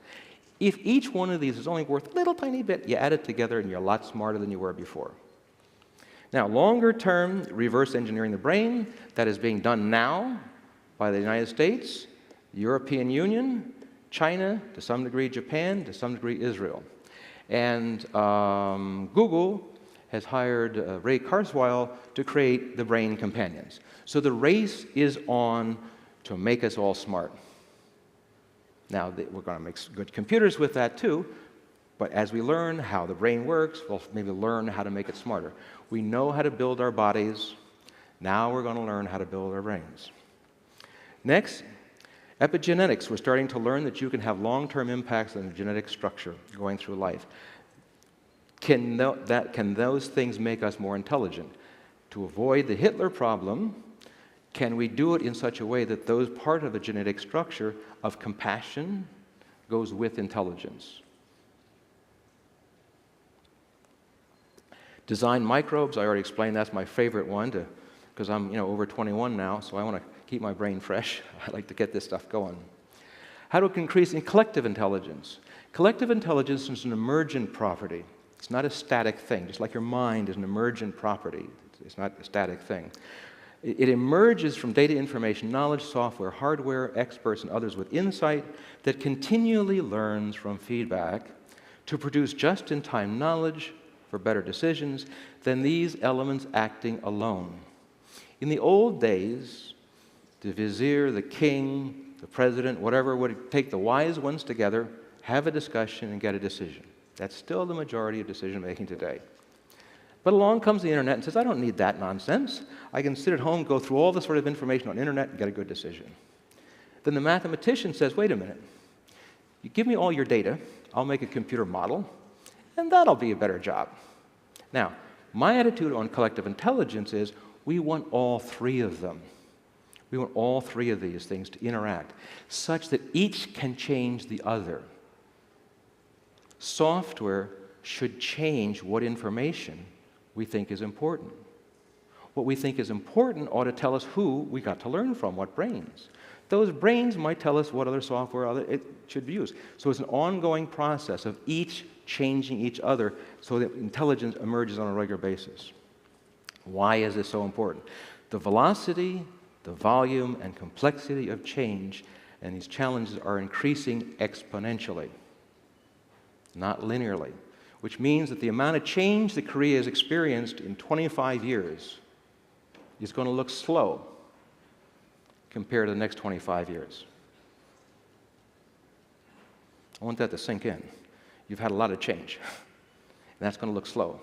S2: If each one of these is only worth a little tiny bit, you add it together and you're a lot smarter than you were before. Now, longer-term reverse engineering the brain, that is being done now by the United States, the European Union, China, to some degree Japan, to some degree Israel. And Google has hired Ray Kurzweil to create the brain companions. So the race is on to make us all smart. Now, we're going to make good computers with that too, but as we learn how the brain works, we'll maybe learn how to make it smarter. We know how to build our bodies. Now we're going to learn how to build our brains. Next, epigenetics. We're starting to learn that you can have long-term impacts on the genetic structure going through life. Can those things make us more intelligent? To avoid the Hitler problem, can we do it in such a way that those part of the genetic structure of compassion goes with intelligence? Design microbes, I already explained, that's my favorite one because I'm over 21 now, so I want to keep my brain fresh. I like to get this stuff going. How to increase in collective intelligence? Collective intelligence is an emergent property. It's not a static thing, just like your mind is an emergent property. It's not a static thing. It emerges from data, information, knowledge, software, hardware, experts, and others with insight that continually learns from feedback to produce just-in-time knowledge for better decisions than these elements acting alone. In the old days, the vizier, the king, the president, whatever, would take the wise ones together, have a discussion, and get a decision. That's still the majority of decision-making today. But along comes the internet and says, I don't need that nonsense. I can sit at home, go through all this sort of information on the internet, and get a good decision. Then the mathematician says, wait a minute. You give me all your data, I'll make a computer model, and that'll be a better job. Now, my attitude on collective intelligence is we want all three of them. We want all three of these things to interact such that each can change the other. Software should change what information we think is important. What we think is important ought to tell us who we got to learn from, what brains. Those brains might tell us what other software it should be used. So it's an ongoing process of each changing each other so that intelligence emerges on a regular basis. Why is this so important? The velocity, the volume, and complexity of change and these challenges are increasing exponentially, not linearly, which means that the amount of change that Korea has experienced in 25 years is going to look slow. compared to the next 25 years? I want that to sink in. You've had a lot of change, and that's going to look slow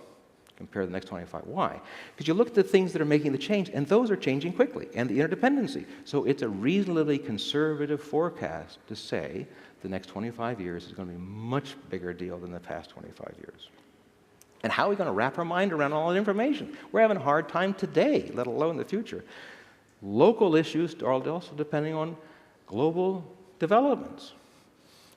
S2: compared to the next 25. Why? Because you look at the things that are making the change, and those are changing quickly, and the interdependency. So it's a reasonably conservative forecast to say the next 25 years is going to be a much bigger deal than the past 25 years. And how are we going to wrap our mind around all that information? We're having a hard time today, let alone the future. Local issues are also depending on global developments.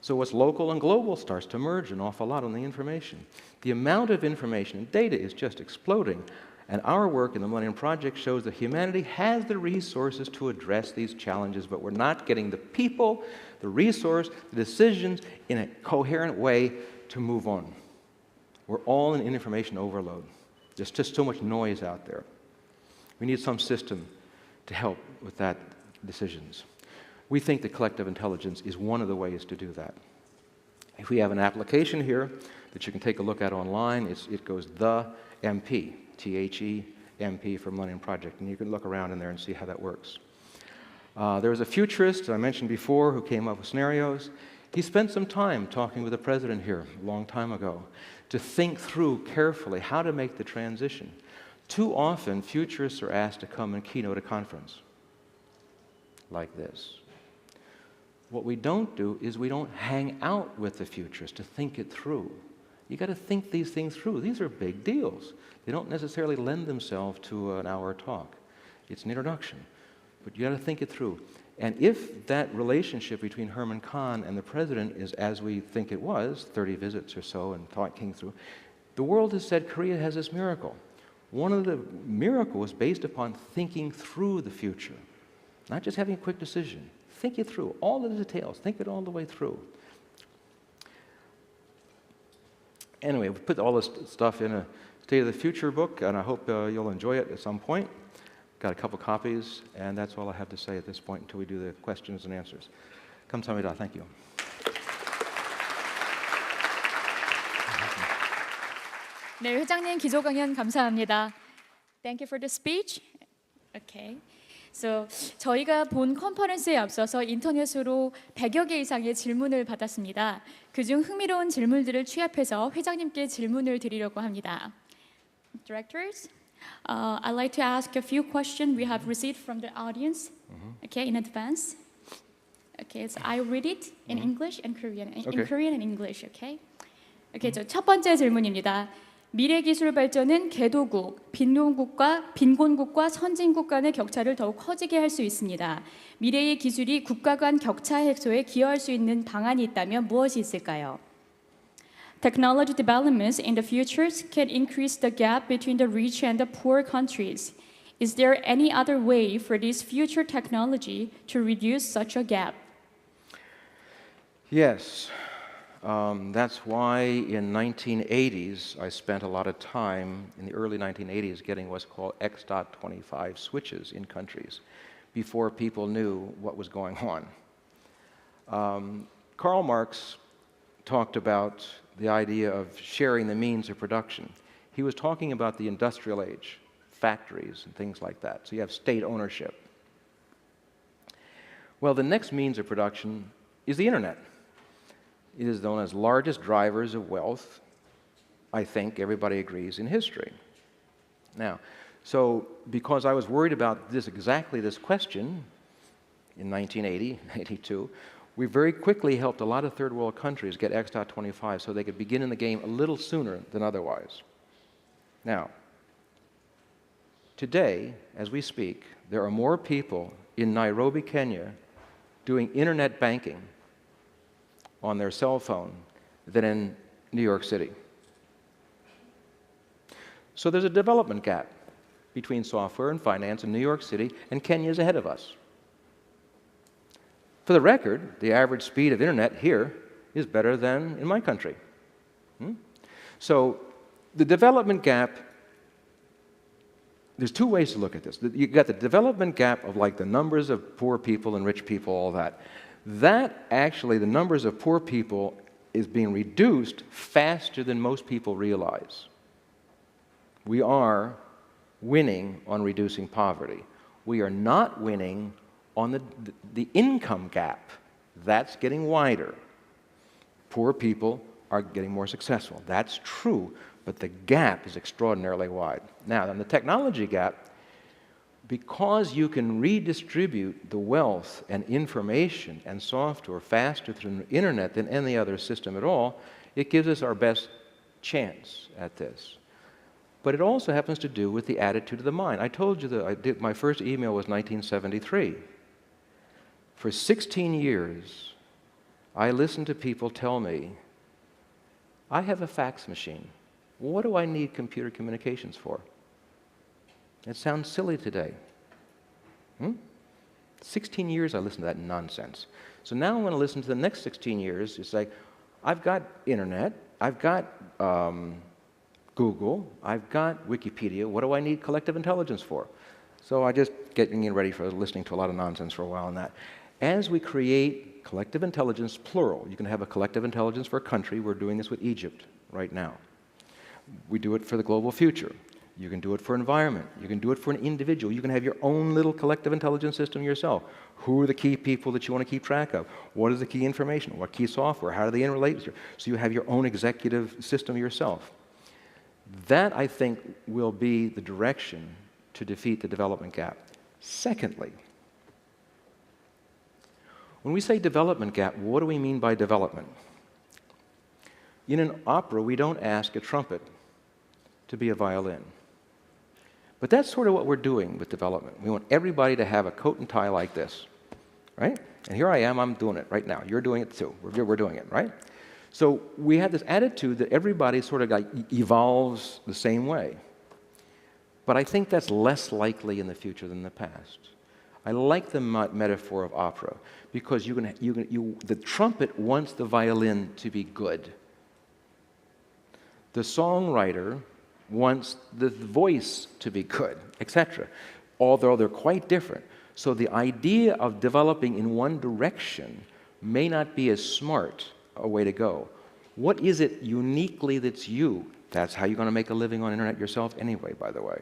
S2: So what's local and global starts to merge an awful lot on the information. The amount of information and data is just exploding. And our work in the Millennium Project shows that humanity has the resources to address these challenges, but we're not getting the people, the resource, the decisions in a coherent way to move on. We're all in information overload. There's just so much noise out there. We need some system to help with that decisions. We think that collective intelligence is one of the ways to do that. If we have an application here that you can take a look at online, it goes the MP, THE-MP for Millennium Project, and you can look around in there and see how that works. There was a futurist I mentioned before who came up with scenarios. He spent some time talking with the president here a long time ago to think through carefully how to make the transition. Too often, futurists are asked to come and keynote a conference like this. What we don't do is we don't hang out with the futurists to think it through. You got to think these things through. These are big deals. They don't necessarily lend themselves to an hour talk. It's an introduction, but you got to think it through. And if that relationship between Herman Kahn and the president is as we think it was, 30 visits or so and talking through, the world has said Korea has this miracle. One of the miracles is based upon thinking through the future, not just having a quick decision. Think it through, all the details, think it all the way through. Anyway, we put all this stuff in a State of the Future book, and I hope you'll enjoy it at some point. Got a couple copies, and that's all I have to say at this point until we do the questions and answers. 감사합니다. Thank you.
S1: 네, 회장님 기조강연 감사합니다. Thank you for the speech. Okay. So, 저희가 본 컨퍼런스에 앞서서 인터넷으로 100여 개 이상의 질문을 받았습니다. 그중 흥미로운 질문들을 취합해서 회장님께 질문을 드리려고 합니다. Directors, I'd like to ask a few questions we have received from the audience, okay, in advance. Okay, so I read it in English and Korean, in Korean and English, okay? Okay, 첫 번째 질문입니다. 미래기술 발전은 개도국, 빈곤국과 선진국 간의 격차를 더욱 커지게 할 수 있습니다. 미래의 기술이 국가 간 격차 해소에 기여할 수 있는 방안이 있다면 무엇이 있을까요? Technology developments in the future can increase the gap between the rich and the poor countries. Is there any other way for this future technology to reduce such a gap?
S2: Yes. That's why in 1980s, I spent a lot of time in the early 1980s getting what's called X.25 switches in countries before people knew what was going on. Karl Marx talked about the idea of sharing the means of production. He was talking about the industrial age, factories and things like that. So you have state ownership. Well, the next means of production is the internet. It is known as largest drivers of wealth, I think everybody agrees, in history. Now, so because I was worried about this, exactly this question in 1980, 82, we very quickly helped a lot of third world countries get X.25 so they could begin in the game a little sooner than otherwise. Now, today, as we speak, there are more people in Nairobi, Kenya, doing internet banking on their cell phone than in New York City. So there's a development gap between software and finance in New York City, and Kenya is ahead of us. For the record, the average speed of internet here is better than in my country. So the development gap, there's two ways to look at this. You've got the development gap of like the numbers of poor people and rich people, all that. That actually, the numbers of poor people is being reduced faster than most people realize. We are winning on reducing poverty. We are not winning on the income gap. That's getting wider. Poor people are getting more successful. That's true, but the gap is extraordinarily wide. Now, on the technology gap, because you can redistribute the wealth and information and software faster through the internet than any other system at all, it gives us our best chance at this. But it also happens to do with the attitude of the mind. I told you that my first email was 1973. For 16 years, I listened to people tell me, I have a fax machine. What do I need computer communications for? It sounds silly today. 16 years I listened to that nonsense. So now I'm going to listen to the next 16 years. It's like, I've got internet, I've got Google, I've got Wikipedia. What do I need collective intelligence for? So I just getting ready for listening to a lot of nonsense for a while on that. As we create collective intelligence, plural, you can have a collective intelligence for a country. We're doing this with Egypt right now. We do it for the global future. You can do it for environment. You can do it for an individual. You can have your own little collective intelligence system yourself. Who are the key people that you want to keep track of? What is the key information? What key software? How do they interrelate? So you have your own executive system yourself. That, I think, will be the direction to defeat the development gap. Secondly, when we say development gap, what do we mean by development? In an opera, we don't ask a trumpet to be a violin. But that's sort of what we're doing with development. We want everybody to have a coat and tie like this, right? And here I am, I'm doing it right now. You're doing it too. We're doing it, right? So we have this attitude that everybody sort of like evolves the same way. But I think that's less likely in the future than the past. I like the metaphor of opera because the trumpet wants the violin to be good. The songwriter wants the voice to be good, etc. Although they're quite different. So the idea of developing in one direction may not be as smart a way to go. What is it uniquely that's you? That's how you're going to make a living on the internet yourself anyway, by the way.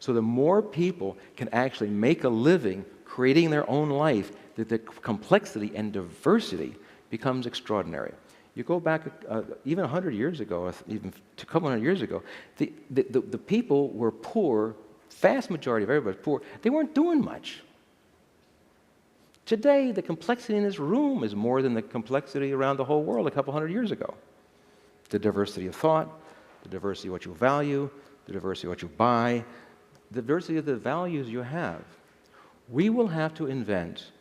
S2: So the more people can actually make a living creating their own life, that the complexity and diversity becomes extraordinary. You go back even 100 years ago, even a couple hundred years ago, the people were poor, vast majority of everybody was poor. They weren't doing much. Today, the complexity in this room is more than the complexity around the whole world a couple hundred years ago. The diversity of thought, the diversity of what you value, the diversity of what you buy, the diversity of the values you have. We will have to invent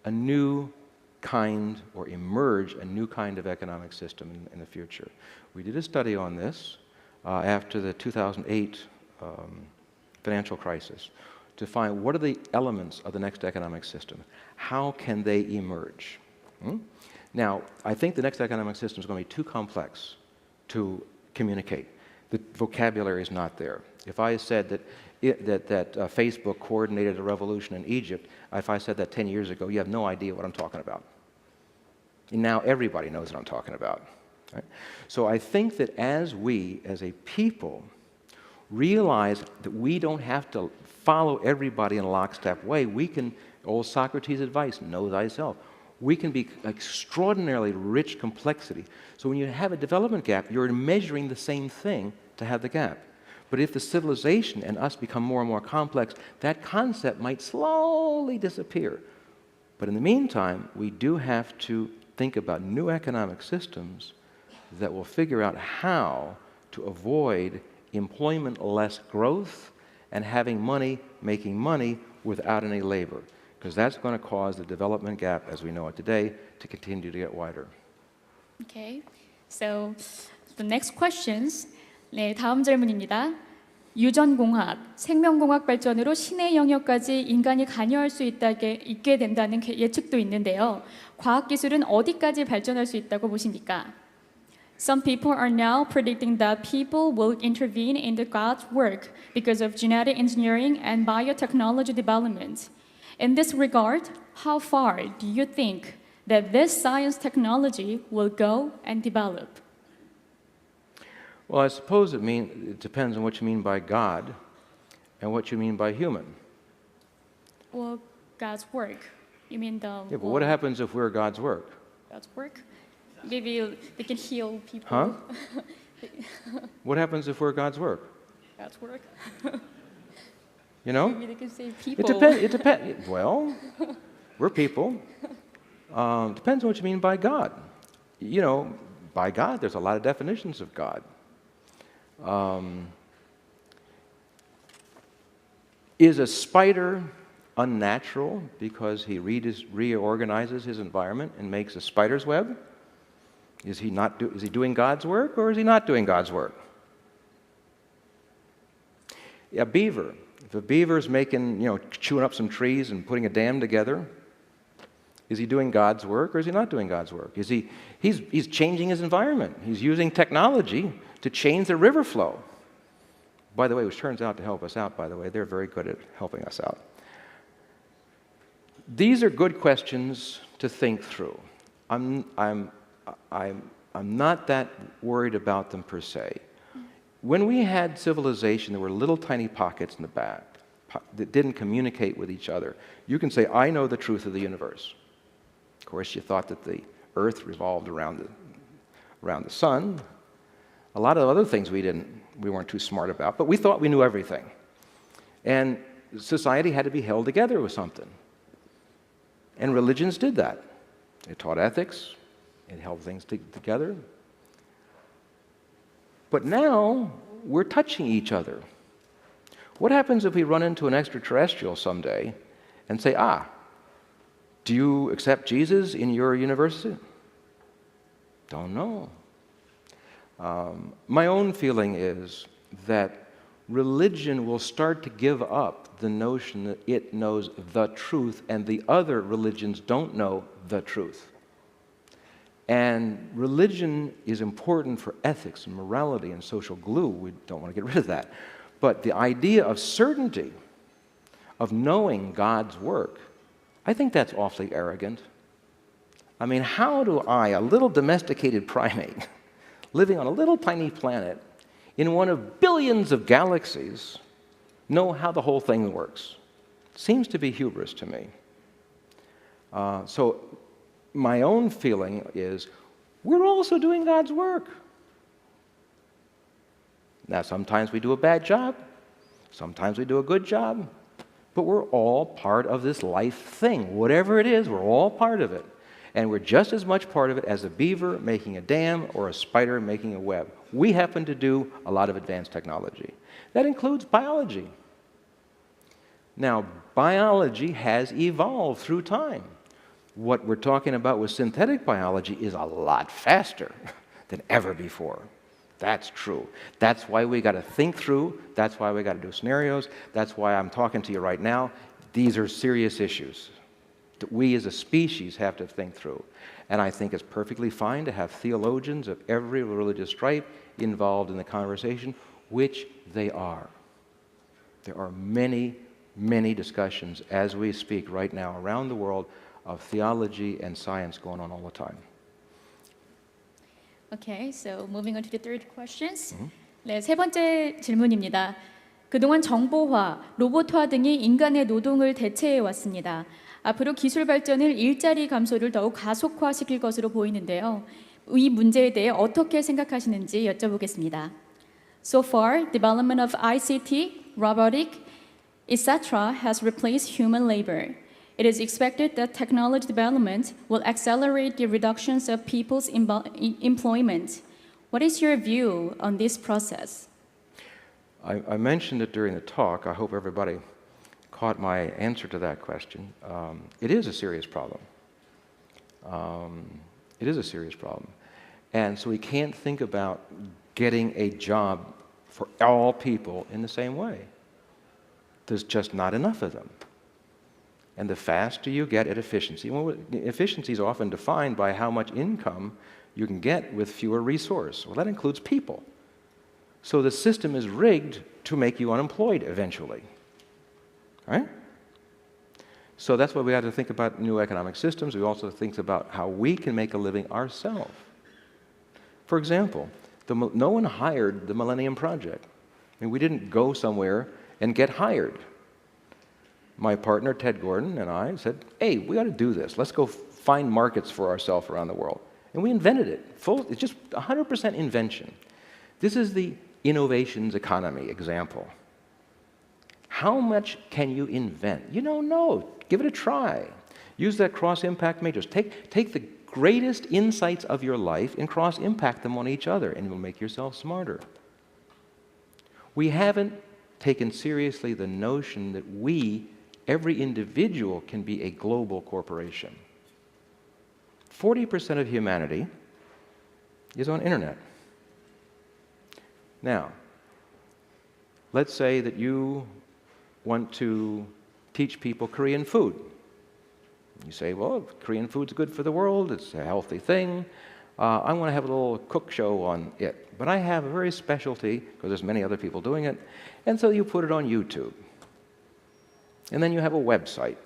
S2: a new kind or emerge a new kind of economic system in the future. We did a study on this after the 2008 financial crisis to find what are the elements of the next economic system. How can they emerge? Now, I think the next economic system is going to be too complex to communicate. The vocabulary is not there. If I said that Facebook coordinated a revolution in Egypt, if I said that 10 years ago, you have no idea what I'm talking about. And now everybody knows what I'm talking about. Right? So I think that as we, as a people, realize that we don't have to follow everybody in a lockstep way, we can, old Socrates' advice, know thyself. We can be extraordinarily rich complexity. So when you have a development gap, you're measuring the same thing to have the gap. But if the civilization and us become more and more complex, that concept might slowly disappear. But in the meantime, we do have to think about new economic systems that will figure out how to avoid employment-less growth and having money, making money without any labor. Because that's going to cause the development gap, as we know it today, to continue to get wider.
S1: Okay, so the next questions. 네, 다음 질문입니다. 유전공학, 생명공학 발전으로 신의 영역까지 인간이 관여할 수 있게 된다는 예측도 있는데요. 과학기술은 어디까지 발전할 수 있다고 보십니까? Some people are now predicting that people will intervene in the God's work because of genetic engineering and biotechnology development. In this regard, how far do you think that this science technology will go and develop?
S2: Well, I suppose it depends on what you mean by God and what you mean by human.
S1: Well, God's work. You mean the
S2: Yeah, but what happens if we're God's work?
S1: God's work? Maybe they can heal people.
S2: Huh? What happens if we're God's work?
S1: God's work.
S2: You know?
S1: Maybe they can save people.
S2: It depends. Well, we're people. Depends on what you mean by God. You know, by God, there's a lot of definitions of God. Is a spider unnatural because he reorganizes his environment and makes a spider's web? Is he doing God's work, or is he not doing God's work? A beaver. If a beaver's chewing up some trees and putting a dam together, is he doing God's work, or is he not doing God's work? He's changing his environment. He's using technology to change the river flow. By the way, which turns out to help us out, by the way. They're very good at helping us out. These are good questions to think through. I'm not that worried about them per se. When we had civilization, there were little tiny pockets in the back that didn't communicate with each other. You can say, I know the truth of the universe. Of course, you thought that the Earth revolved around the sun. A lot of other things we weren't too smart about, but we thought we knew everything. And society had to be held together with something. And religions did that. They taught ethics, it held things together. But now, we're touching each other. What happens if we run into an extraterrestrial someday and say, do you accept Jesus in your university? Don't know. My own feeling is that religion will start to give up the notion that it knows the truth and the other religions don't know the truth. And religion is important for ethics and morality and social glue. We don't want to get rid of that. But the idea of certainty, of knowing God's work, I think that's awfully arrogant. I mean, how do I, a little domesticated primate, living on a little tiny planet in one of billions of galaxies, know how the whole thing works? Seems to be hubris to me. So my own feeling is we're also doing God's work. Now, sometimes we do a bad job, sometimes we do a good job, but we're all part of this life thing. Whatever it is, we're all part of it. And we're just as much part of it as a beaver making a dam or a spider making a web. We happen to do a lot of advanced technology. That includes biology. Now, biology has evolved through time. What we're talking about with synthetic biology is a lot faster than ever before. That's true. That's why we got to think through. That's why we got to do scenarios. That's why I'm talking to you right now. These are serious issues that we as a species have to think through. And I think it's perfectly fine to have theologians of every religious stripe involved in the conversation, which they are. There are many, many discussions as we speak right now around the world of theology and science going on all the time.
S1: Okay, so moving on to the third questions. 네, 세 번째 질문입니다. 그동안 정보화, 로봇화 등이 인간의 노동을 대체해 왔습니다. 앞으로 기술 발전을 일자리 감소를 더욱 가속화시킬 것으로 보이는데요. 이 문제에 대해 어떻게 생각하시는지 여쭤보겠습니다. So far, development of ICT, robotic, etc. has replaced human labor. It is expected that technology development will accelerate the reductions of people's employment. What is your view on this process?
S2: I mentioned it during the talk. I hope everybody caught my answer to that question. It is a serious problem. It is a serious problem. And so we can't think about getting a job for all people in the same way. There's just not enough of them. And the faster you get at efficiency, well, efficiency is often defined by how much income you can get with fewer resources. Well, that includes people. So the system is rigged to make you unemployed eventually. Right? So that's why we have to think about new economic systems. We also think about how we can make a living ourselves. For example, no one hired the Millennium Project. I mean, we didn't go somewhere and get hired. my partner, Ted Gordon, and I said, hey, we ought to do this. Let's go find markets for ourselves around the world. And we invented it. It's just 100% invention. This is the innovations economy example. How much can you invent? You don't know. Give it a try. Use that cross-impact matrix. Take the greatest insights of your life and cross-impact them on each other, and you'll make yourself smarter. We haven't taken seriously the notion that every individual, can be a global corporation. 40% of humanity is on internet. Now, let's say that you want to teach people Korean food. You say, well, Korean food's good for the world, it's a healthy thing. I want to have a little cook show on it. But I have a very specialty, because there's many other people doing it, and so you put it on YouTube. And then you have a website.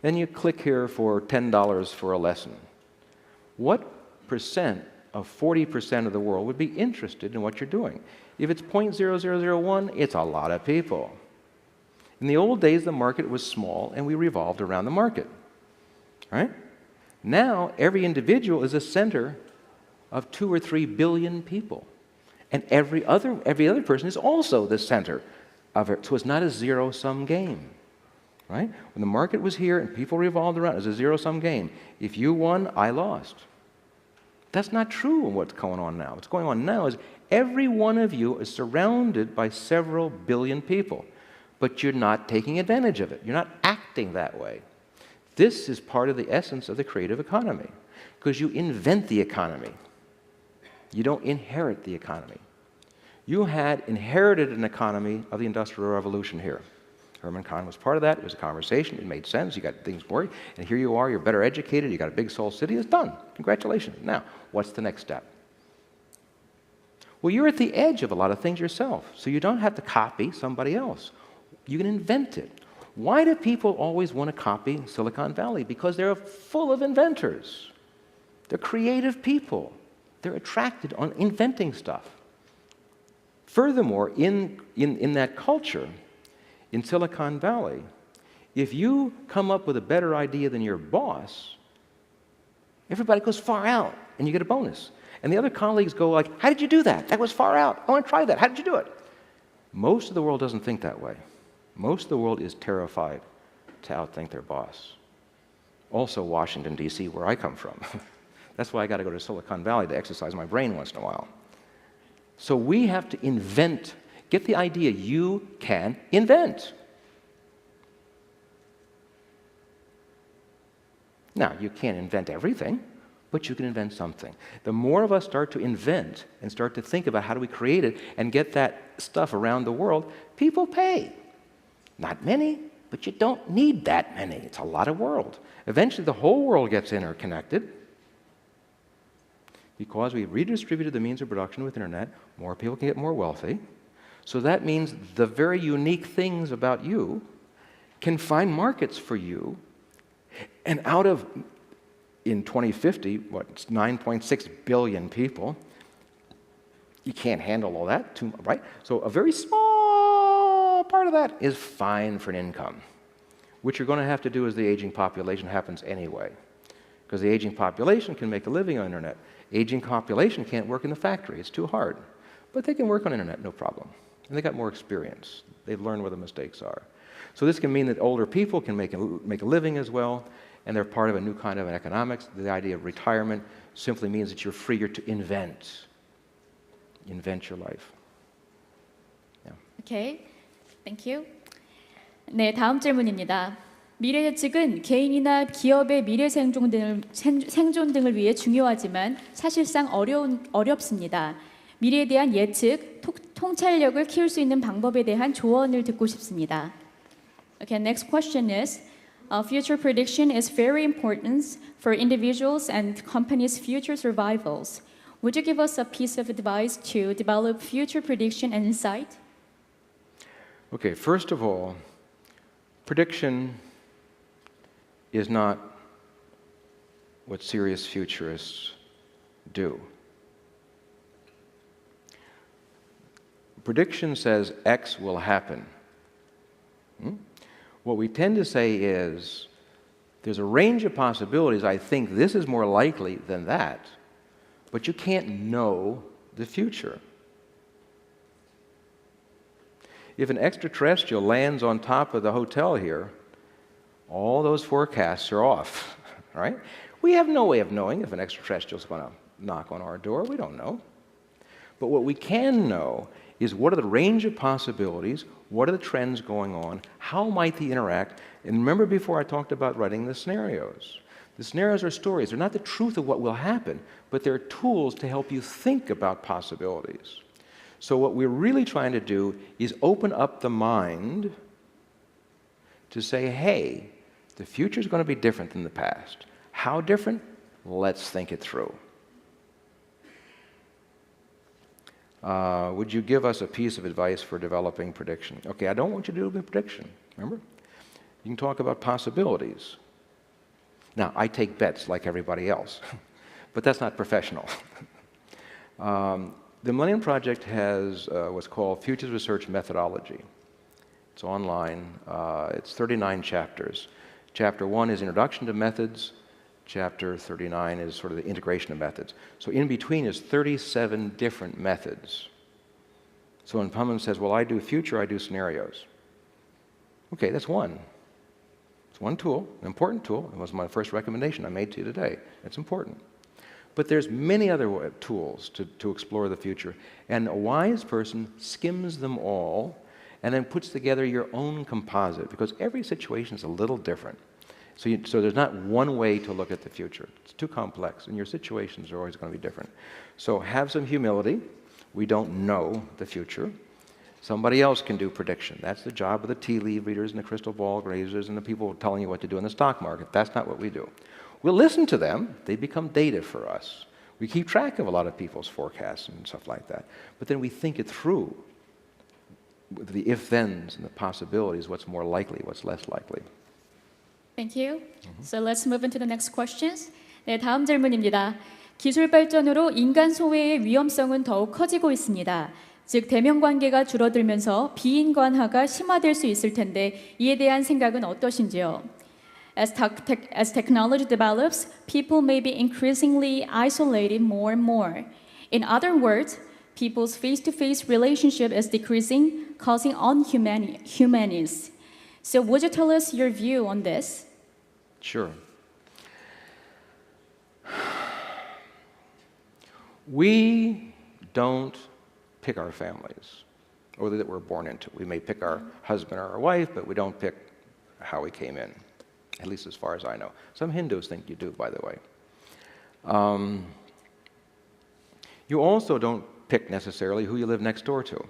S2: Then you click here for $10 for a lesson. What percent of 40% of the world would be interested in what you're doing? If it's 0.0001, it's a lot of people. In the old days, the market was small, and we revolved around the market. Right? Now, every individual is a center of 2 or 3 billion people. And every other person is also the center of it. So it's not a zero-sum game. Right? When the market was here and people revolved around, it was a zero-sum game. If you won, I lost. That's not true in what's going on now. What's going on now is every one of you is surrounded by several billion people, but you're not taking advantage of it. You're not acting that way. This is part of the essence of the creative economy, because you invent the economy. You don't inherit the economy. You had inherited an economy of the Industrial Revolution here. Herman Kahn was part of that. It was a conversation. It made sense. You got things working. And here you are. You're better educated. You got a big soul city. It's done. Congratulations. Now, what's the next step? Well, you're at the edge of a lot of things yourself, so you don't have to copy somebody else. You can invent it. Why do people always want to copy Silicon Valley? Because they're full of inventors. They're creative people. They're attracted on inventing stuff. Furthermore, in that culture, in Silicon Valley, if you come up with a better idea than your boss, everybody goes far out and you get a bonus. And the other colleagues go like, how did you do that? That was far out. I want to try that. How did you do it? Most of the world doesn't think that way. Most of the world is terrified to outthink their boss. Also Washington, D.C., where I come from. That's why I got to go to Silicon Valley to exercise my brain once in a while. So we have to invent. Get the idea you can invent. Now, you can't invent everything, but you can invent something. The more of us start to invent and start to think about how do we create it and get that stuff around the world, people pay. Not many, but you don't need that many. It's a lot of world. Eventually, the whole world gets interconnected. Because we redistributed the means of production with internet, more people can get more wealthy. So that means the very unique things about you can find markets for you. And out of, in 2050, it's 9.6 billion people. You can't handle all that, right? So a very small part of that is fine for an income, which you're going to have to do as the aging population happens anyway. Because the aging population can make a living on internet. Aging population can't work in the factory. It's too hard. But they can work on internet, no problem. And they got more experience. They've learned where the mistakes are. So this can mean that older people can make a living as well, and they're part of a new kind of an economics. The idea of retirement simply means that you're freer to invent. Invent your life. Yeah.
S1: Okay, thank you. 네, 다음 질문입니다. 미래 예측은 개인이나 기업의 미래 생존 등을 위해 중요하지만 사실상 어렵습니다. 미래에 대한 예측, 통찰력을 키울 수 있는 방법에 대한 조언을 듣고 싶습니다. Okay, next question is, future prediction is very important for individuals and companies' future survivals. Would you give us a piece of advice to develop future prediction and insight?
S2: Okay, first of all, prediction is not what serious futurists do. Prediction says X will happen. What we tend to say is, there's a range of possibilities. I think this is more likely than that, but you can't know the future. If an extraterrestrial lands on top of the hotel here, all those forecasts are off, right? We have no way of knowing if an extraterrestrial is going to knock on our door. We don't know. But what we can know is what are the range of possibilities, what are the trends going on, how might they interact, and remember before I talked about writing the scenarios. The scenarios are stories. They're not the truth of what will happen, but they're tools to help you think about possibilities. So what we're really trying to do is open up the mind to say, hey, the future is going to be different than the past. How different? Let's think it through. Would you give us a piece of advice for developing prediction? Okay, I don't want you to do a prediction, remember? You can talk about possibilities. Now, I take bets like everybody else, but that's not professional. The Millennium Project has what's called Futures Research Methodology. It's online. It's 39 chapters. Chapter 1 is Introduction to Methods. Chapter 39 is sort of the integration of methods. So in between is 37 different methods. So when someone says, well, I do future, I do scenarios. Okay, that's one. It's one tool, an important tool. It was my first recommendation I made to you today. It's important. But there's many other tools to explore the future. And a wise person skims them all and then puts together your own composite, because every situation is a little different. So there's not one way to look at the future. It's too complex, and your situations are always going to be different. So have some humility. We don't know the future. Somebody else can do prediction. That's the job of the tea leaf readers and the crystal ball gazers and the people telling you what to do in the stock market. That's not what we do. We'll listen to them. They become data for us. We keep track of a lot of people's forecasts and stuff like that. But then we think it through, with the if-thens and the possibilities, what's more likely, what's less likely.
S1: Thank you. So let's move into the next questions. 네, 다음 질문입니다. 기술 발전으로 인간 소외의 위험성은 더욱 커지고 있습니다. 즉 대면 관계가 줄어들면서 비인간화가 심화될 수 있을 텐데 이에 대한 생각은 어떠신지요? As technology develops, people may be increasingly isolated more and more. In other words, people's face-to-face relationship is decreasing, causing unhumanity. So would you tell us your view on this?
S2: Sure. We don't pick our families, or that we're born into. We may pick our husband or our wife, but we don't pick how we came in, at least as far as I know. Some Hindus think you do, by the way. You also don't pick necessarily who you live next door to.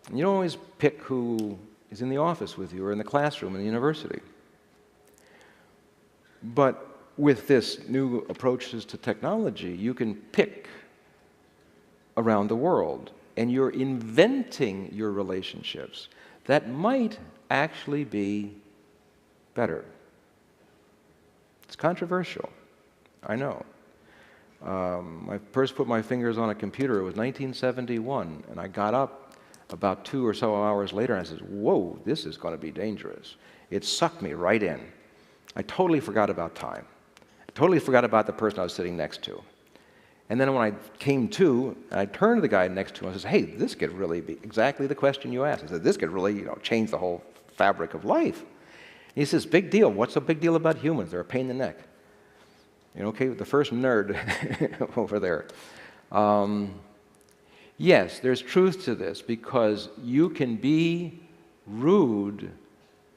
S2: And you don't always pick who is in the office with you or in the classroom in the university. But with this new approaches to technology, you can pick around the world, and you're inventing your relationships that might actually be better. It's controversial, I know. I first put my fingers on a computer, it was 1971, and I got up about 2 or so hours later, and I said, whoa, this is going to be dangerous. It sucked me right in. I totally forgot about time. I totally forgot about the person I was sitting next to. And then when I came to, I turned to the guy next to him and said, hey, this could really be exactly the question you asked. I said, this could really, change the whole fabric of life. And he says, big deal. What's so big deal about humans? They're a pain in the neck. Okay, the first nerd over there. Yes, there's truth to this, because you can be rude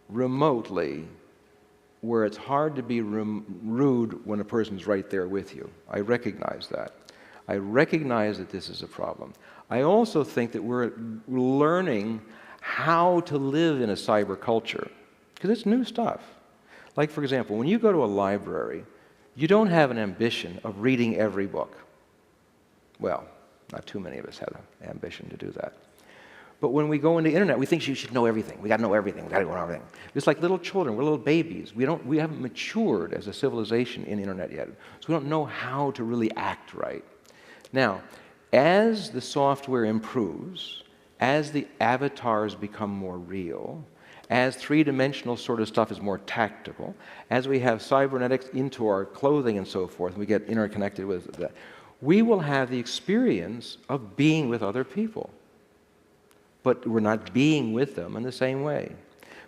S2: remotely where it's hard to be rude when a person's right there with you. I recognize that. I recognize that this is a problem. I also think that we're learning how to live in a cyber culture, because it's new stuff. Like, for example, when you go to a library, you don't have an ambition of reading every book. Well, not too many of us have an ambition to do that. But when we go into the internet, we think you should know everything. We got to know everything. We got to know everything. It's like little children. We're little babies. We haven't matured as a civilization in the internet yet. So we don't know how to really act right. Now, as the software improves, as the avatars become more real, as three-dimensional sort of stuff is more tactical, as we have cybernetics into our clothing and so forth, and we get interconnected with that, we will have the experience of being with other people. But we're not being with them in the same way.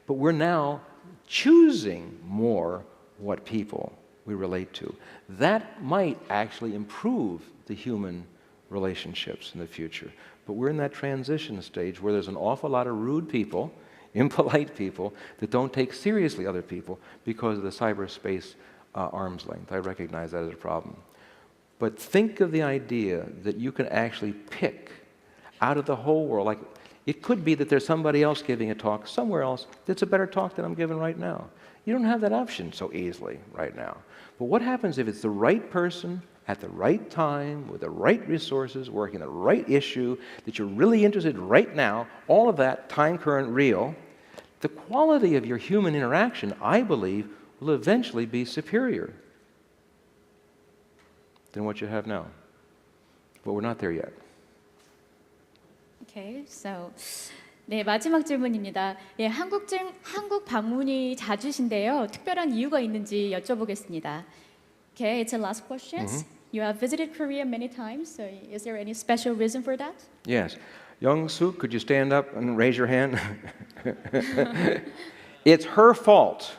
S2: But we're now choosing more what people we relate to. That might actually improve the human relationships in the future. But we're in that transition stage where there's an awful lot of rude people, impolite people, that don't take seriously other people because of the cyberspace arm's length. I recognize that as a problem. But think of the idea that you can actually pick out of the whole world. Like, it could be that there's somebody else giving a talk somewhere else that's a better talk than I'm giving right now. You don't have that option so easily right now. But what happens if it's the right person at the right time, with the right resources, working the right issue, that you're really interested in right now, all of that, time, current, real, the quality of your human interaction, I believe, will eventually be superior than what you have now. But we're not there yet.
S1: Okay, so 네, 마지막 질문입니다. 예, 한국 방문이 잦으신데요. 특별한 이유가 있는지 여쭤보겠습니다. Okay, it's the last questions. You have visited Korea many times, so is there any special reason for that?
S2: Yes. Young-suk, could you stand up and raise your hand? It's her fault.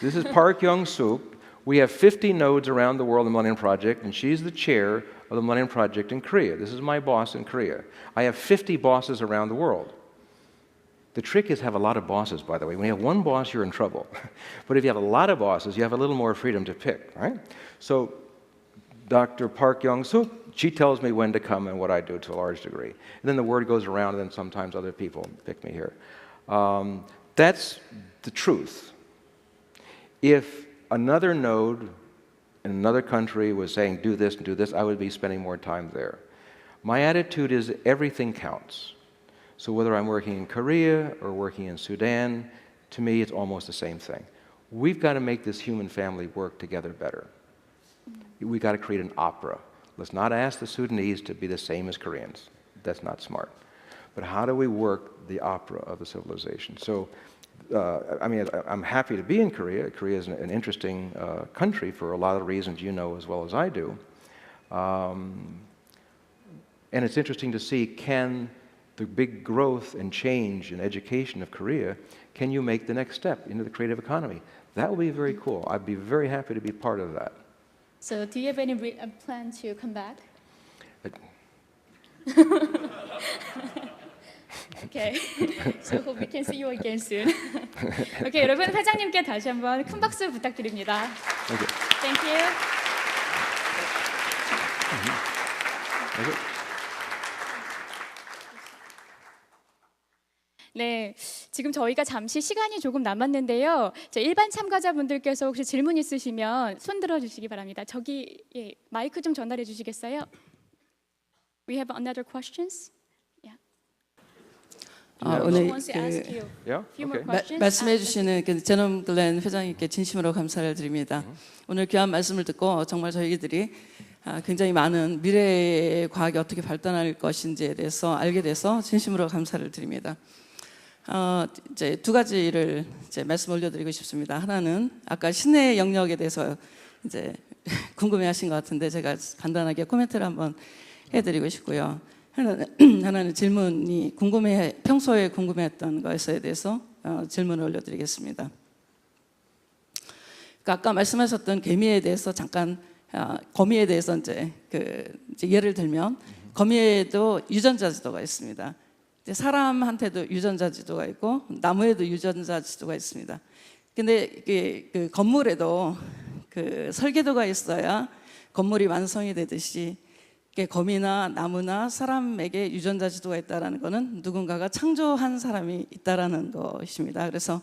S2: This is Park Young-suk. We have 50 nodes around the world in the Millennium Project, and she's the chair of the Millennium Project in Korea. This is my boss in Korea. I have 50 bosses around the world. The trick is have a lot of bosses, by the way. When you have one boss, you're in trouble. But if you have a lot of bosses, you have a little more freedom to pick, right? So Dr. Park Young-suk, she tells me when to come and what I do to a large degree. And then the word goes around, and then sometimes other people pick me here. That's the truth. If another node in another country was saying, do this and do this, I would be spending more time there. My attitude is everything counts. So whether I'm working in Korea or working in Sudan, to me it's almost the same thing. We've got to make this human family work together better. We've got to create an opera. Let's not ask the Sudanese to be the same as Koreans. That's not smart. But how do we work the opera of the civilization? So, I mean, I'm happy to be in Korea. Korea is an interesting country for a lot of reasons you know as well as I do. And it's interesting to see, can the big growth and change in education of Korea, can you make the next step into the creative economy? That would be very cool. I'd be very happy to be part of that.
S1: So do you have any plan to come back? Okay. So hope we can see you again soon. Okay, 여러분 회장님께 다시 한번 큰 박수 부탁드립니다. Thank you. 네, 지금 저희가 잠시 시간이 조금 남았는데요. 일반 참가자분들께서 혹시 질문 있으시면 손 들어주시기 바랍니다. 저기 예, 마이크 좀 전달해 주시겠어요? We have another questions. Yeah.
S3: 오늘
S1: wants to ask you
S2: Yeah?
S1: few more
S2: Okay.
S1: questions.
S3: 말씀해 주시는 제롬글렌 회장님께 진심으로 감사를 드립니다. 오늘 귀한 말씀을 듣고 정말 저희들이 굉장히 많은 미래의 과학이 어떻게 발전할 것인지에 대해서 알게 돼서 진심으로 감사를 드립니다. 이제 두 가지를 이제 말씀 올려드리고 싶습니다. 하나는 아까 신의 영역에 대해서 이제 궁금해하신 것 같은데 제가 간단하게 코멘트를 한번 해드리고 싶고요. 하나는 질문이 평소에 궁금해했던 것에 대해서 질문을 올려드리겠습니다. 그러니까 아까 말씀하셨던 개미에 대해서 잠깐 거미에 대해서 이제 예를 들면 거미에도 유전자 지도가 있습니다. 사람한테도 유전자 지도가 있고 나무에도 유전자 지도가 있습니다. 근데 그 건물에도 그 설계도가 있어야 건물이 완성이 되듯이 거미나 나무나 사람에게 유전자 지도가 있다라는 것은 누군가가 창조한 사람이 있다라는 것입니다. 그래서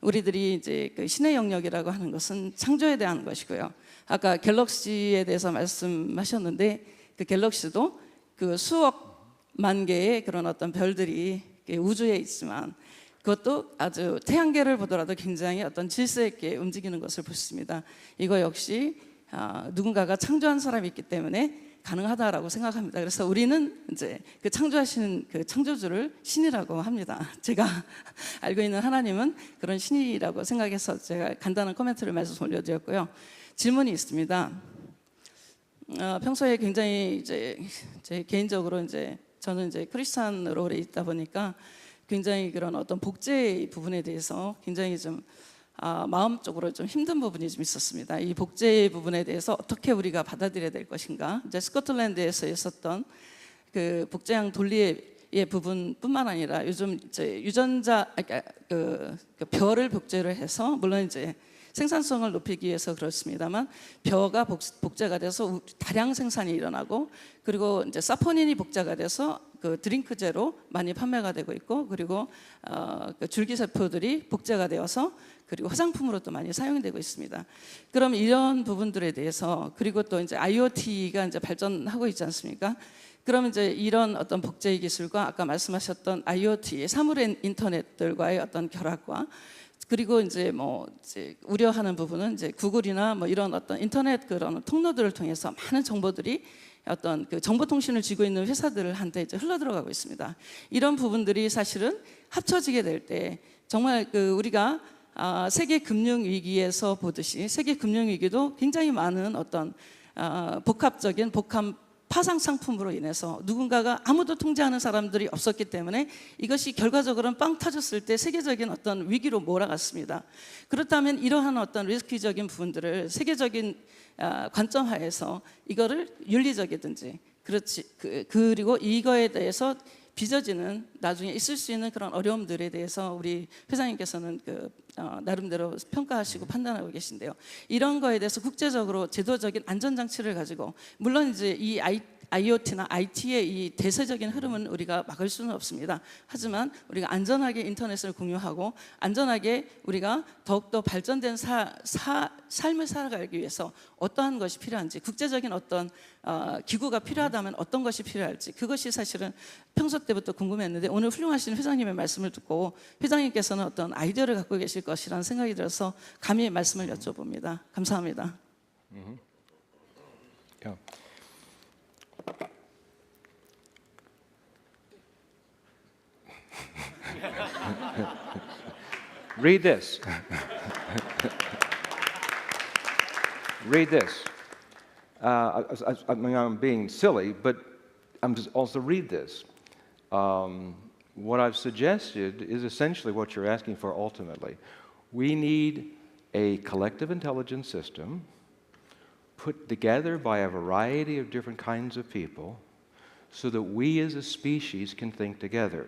S3: 우리들이 이제 그 신의 영역이라고 하는 것은 창조에 대한 것이고요. 아까 갤럭시에 대해서 말씀하셨는데 그 갤럭시도 그 수억만 개의 그런 어떤 별들이 우주에 있지만 그것도 아주 태양계를 보더라도 굉장히 어떤 질서 있게 움직이는 것을 볼 수 있습니다. 이거 역시 누군가가 창조한 사람이 있기 때문에 가능하다라고 생각합니다. 그래서 우리는 이제 그 창조하시는 그 창조주를 신이라고 합니다. 제가 알고 있는 하나님은 그런 신이라고 생각해서 제가 간단한 코멘트를 말씀 올려드렸고요. 질문이 있습니다. 평소에 굉장히 이제 제 개인적으로 이제 저는 이제 크리스찬으로 오래 있다 보니까 굉장히 그런 어떤 복제 부분에 대해서 굉장히 좀 마음적으로 좀 힘든 부분이 좀 있었습니다. 이 복제 부분에 대해서 어떻게 우리가 받아들여야 될 것인가. 이제 스코틀랜드에서 있었던 그 복제형 돌리의 부분뿐만 아니라 요즘 이제 유전자 그 벼를 복제를 해서 물론 이제 생산성을 높이기 위해서 그렇습니다만 벼가 복제가 돼서 다량 생산이 일어나고 그리고 이제 사포닌이 복제가 돼서 그 드링크제로 많이 판매가 되고 있고 그리고 그 줄기세포들이 복제가 되어서 그리고 화장품으로 또 많이 사용이 되고 있습니다. 그럼 이런 부분들에 대해서 그리고 또 이제 IoT가 이제 발전하고 있지 않습니까? 그럼 이제 이런 어떤 복제 기술과 아까 말씀하셨던 IoT 사물의 인터넷들과의 어떤 결합과 그리고 이제 뭐 이제 우려하는 부분은 이제 구글이나 뭐 이런 어떤 인터넷 그런 통로들을 통해서 많은 정보들이 어떤 그 정보통신을 쥐고 있는 회사들한테 이제 흘러들어가고 있습니다. 이런 부분들이 사실은 합쳐지게 될 때 정말 그 우리가 세계 금융 위기에서 보듯이 세계 금융 위기도 굉장히 많은 어떤 복합적인 파상 상품으로 인해서 누군가가 아무도 통제하는 사람들이 없었기 때문에 이것이 결과적으로는 빵 터졌을 때 세계적인 어떤 위기로 몰아갔습니다. 그렇다면 이러한 어떤 리스크적인 부분들을 세계적인 관점하에서 이거를 윤리적이든지 그리고 이거에 대해서 빚어지는 나중에 있을 수 있는 그런 어려움들에 대해서 우리 회장님께서는 나름대로 평가하시고 판단하고 계신데요. 이런 거에 대해서 국제적으로 제도적인 안전장치를 가지고 물론 이제 이 IoT나 IT의 이 대세적인 흐름은 우리가 막을 수는 없습니다. 하지만 우리가 안전하게 인터넷을 공유하고 안전하게 우리가 더욱더 발전된 삶을 살아가기 위해서 어떠한 것이 필요한지 국제적인 어떤 기구가 필요하다면 어떤 것이 필요할지 그것이 사실은 평소 때부터 궁금했는데 오늘 훌륭하신 회장님의 말씀을 듣고 회장님께서는 어떤 아이디어를 갖고 계실 것이라는 생각이 들어서 감히 말씀을 여쭤봅니다. 감사합니다.
S2: Read this. Read this. I mean, I'm being silly, but I'm just also read this. What I've suggested is essentially what you're asking for ultimately. We need a collective intelligence system put together by a variety of different kinds of people so that we as a species can think together.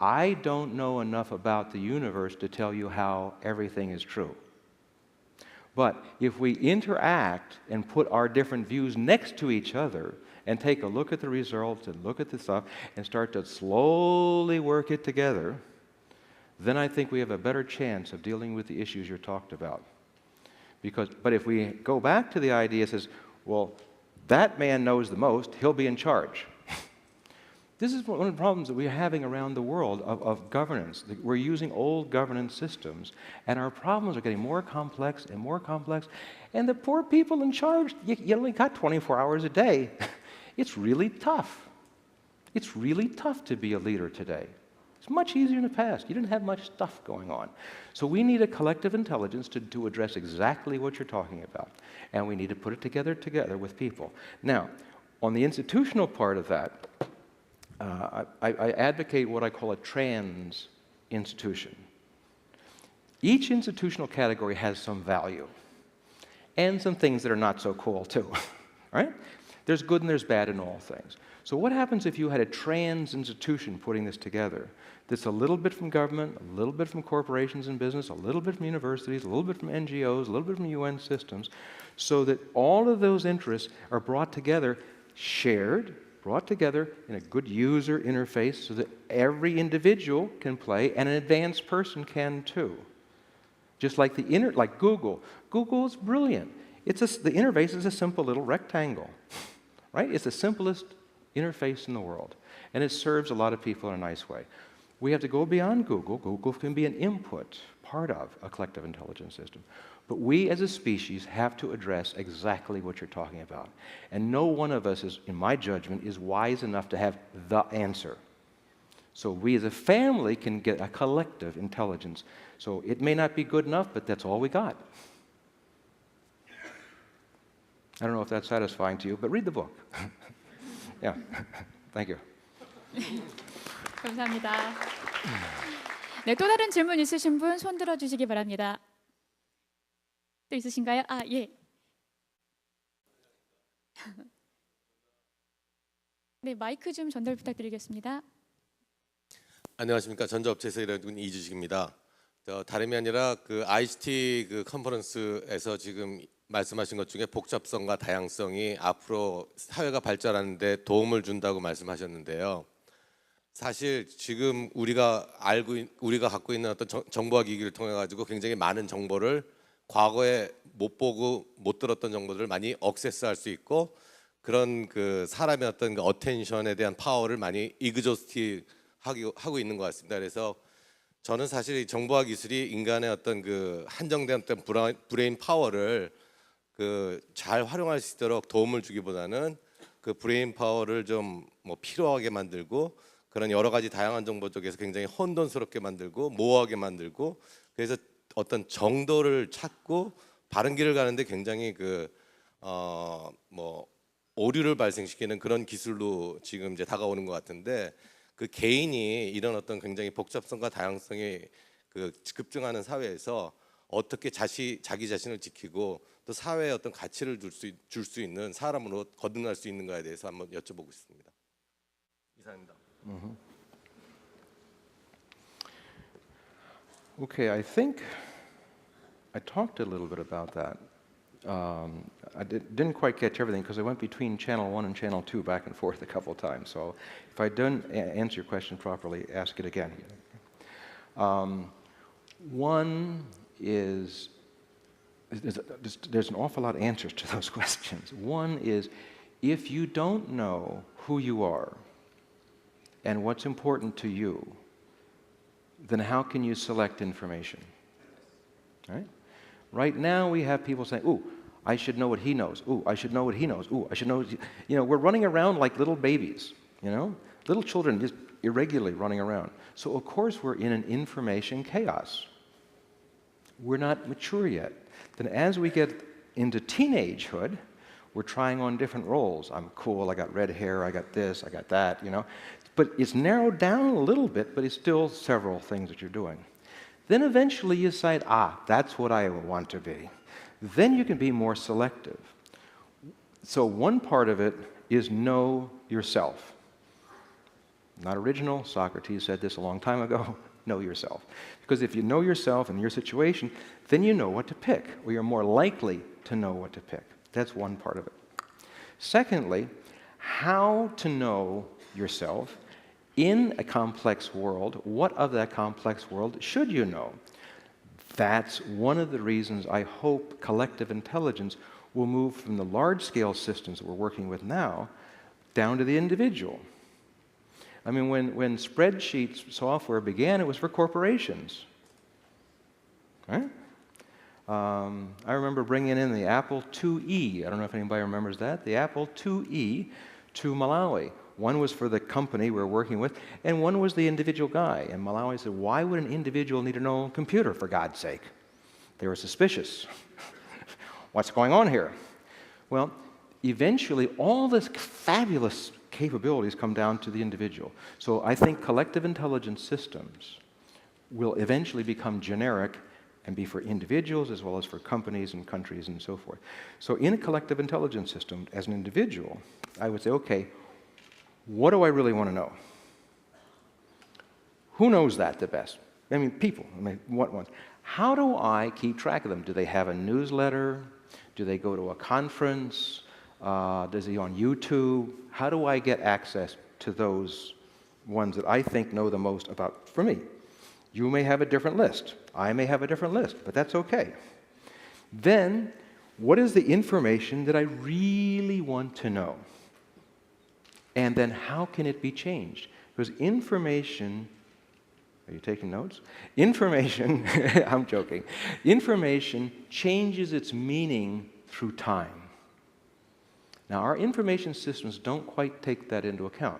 S2: I don't know enough about the universe to tell you how everything is true. But if we interact and put our different views next to each other and take a look at the results and look at the stuff and start to slowly work it together, then I think we have a better chance of dealing with the issues you're talked about. But if we go back to the idea that says, well, that man knows the most, he'll be in charge. This is one of the problems that we're having around the world of governance. We're using old governance systems, and our problems are getting more complex and more complex. And the poor people in charge, you only got 24 hours a day. It's really tough. It's really tough to be a leader today. It's much easier in the past. You didn't have much stuff going on. So we need a collective intelligence to address exactly what you're talking about. And we need to put it together with people. Now, on the institutional part of that, I advocate what I call a trans institution. Each institutional category has some value and some things that are not so cool too, right? There's good and there's bad in all things. So what happens if you had a trans institution putting this together that's a little bit from government, a little bit from corporations and business, a little bit from universities, a little bit from NGOs, a little bit from UN systems, so that all of those interests are brought together, brought together in a good user interface so that every individual can play and an advanced person can too. Just like like Google. Google is brilliant. The interface is a simple little rectangle, right? It's the simplest interface in the world, and it serves a lot of people in a nice way. We have to go beyond Google. Google can be an input, part of a collective intelligence system. But we as a species have to address exactly what you're talking about. And no one of us, is, in my judgment, is wise enough to have the answer. So we as a family can get a collective intelligence. So it may not be good enough, but that's all we got. I don't know if that's satisfying to you, but read the book. Yeah, thank you.
S1: 감사합니다. 네, 또 다른 질문 있으신 분 손 들어주시기 바랍니다. 또 있으신가요? 아, 예. 네, 마이크 좀 전달 부탁드리겠습니다.
S4: 안녕하십니까. 전자업체에서 일하는 이주식입니다. 다름이 아니라 그 ICT 그 컨퍼런스에서 지금 말씀하신 것 중에 복잡성과 다양성이 앞으로 사회가 발전하는데 도움을 준다고 말씀하셨는데요. 사실 지금 우리가 갖고 있는 어떤 정보화 기기를 통해 가지고 굉장히 많은 정보를 과거에 못 보고 못 들었던 정보들을 많이 억세스할 수 있고 그런 그 사람의 어떤 그 어텐션에 대한 파워를 많이 이그조스티 하고 있는 것 같습니다. 그래서 저는 사실 이 정보화 기술이 인간의 어떤 그 한정된 어떤 브레인 파워를 그 잘 활용할 수 있도록 도움을 주기보다는 그 브레인 파워를 좀 뭐 필요하게 만들고 그런 여러 가지 다양한 정보 쪽에서 굉장히 혼돈스럽게 만들고 모호하게 만들고 그래서 어떤 정도를 찾고 바른 길을 가는데 굉장히 뭐 오류를 발생시키는 그런 기술로 지금 이제 다가오는 것 같은데 그 개인이 이런 어떤 굉장히 복잡성과 다양성이 그 급증하는 사회에서 어떻게 자기 자신을 지키고 또 사회에 어떤 가치를 줄 수 있는 사람으로 거듭날 수 있는가에 대해서 한번 여쭤보고 싶습니다. 이상입니다.
S2: Okay, I think I talked a little bit about that. I didn't quite catch everything because I went between channel 1 and channel 2 back and forth a couple of times. So if I didn't answer your question properly, ask it again. One is, there's an awful lot of answers to those questions. One is, if you don't know who you are and what's important to you, then how can you select information? Right? Right now we have people saying, ooh, I should know what he knows. Ooh, I should know what he knows. Ooh, I should know, you know, we're running around like little babies, you know? Little children just irregularly running around. So of course we're in an information chaos. We're not mature yet. Then as we get into teenagehood, we're trying on different roles. I'm cool, I got red hair, I got this, I got that, you know? But it's narrowed down a little bit, but it's still several things that you're doing. Then eventually you decide, that's what I want to be. Then you can be more selective. So one part of it is know yourself. Not original, Socrates said this a long time ago, know yourself. Because if you know yourself and your situation, then you know what to pick, or you're more likely to know what to pick. That's one part of it. Secondly, how to know yourself in a complex world. What of that complex world should you know? That's one of the reasons I hope collective intelligence will move from the large-scale systems that we're working with now down to the individual. I mean, when spreadsheet software began, it was for corporations, right? I remember bringing in the Apple IIe. I don't know if anybody remembers that. The Apple IIe to Malawi. One was for the company we're working with, and one was the individual guy. And Malawi said, why would an individual need to know a computer, for God's sake? They were suspicious. What's going on here? Well, eventually, all this fabulous capabilities come down to the individual. So I think collective intelligence systems will eventually become generic and be for individuals as well as for companies and countries and so forth. So in a collective intelligence system, as an individual, I would say, okay, what do I really want to know? Who knows that the best? I mean, people. I mean, what ones? How do I keep track of them? Do they have a newsletter? Do they go to a conference? Does he on YouTube? How do I get access to those ones that I think know the most about for me? You may have a different list. I may have a different list, but that's okay. Then, what is the information that I really want to know? And then how can it be changed? Because information, Are you taking notes? Information, I'm joking. Information changes its meaning through time. Now, our information systems don't quite take that into account.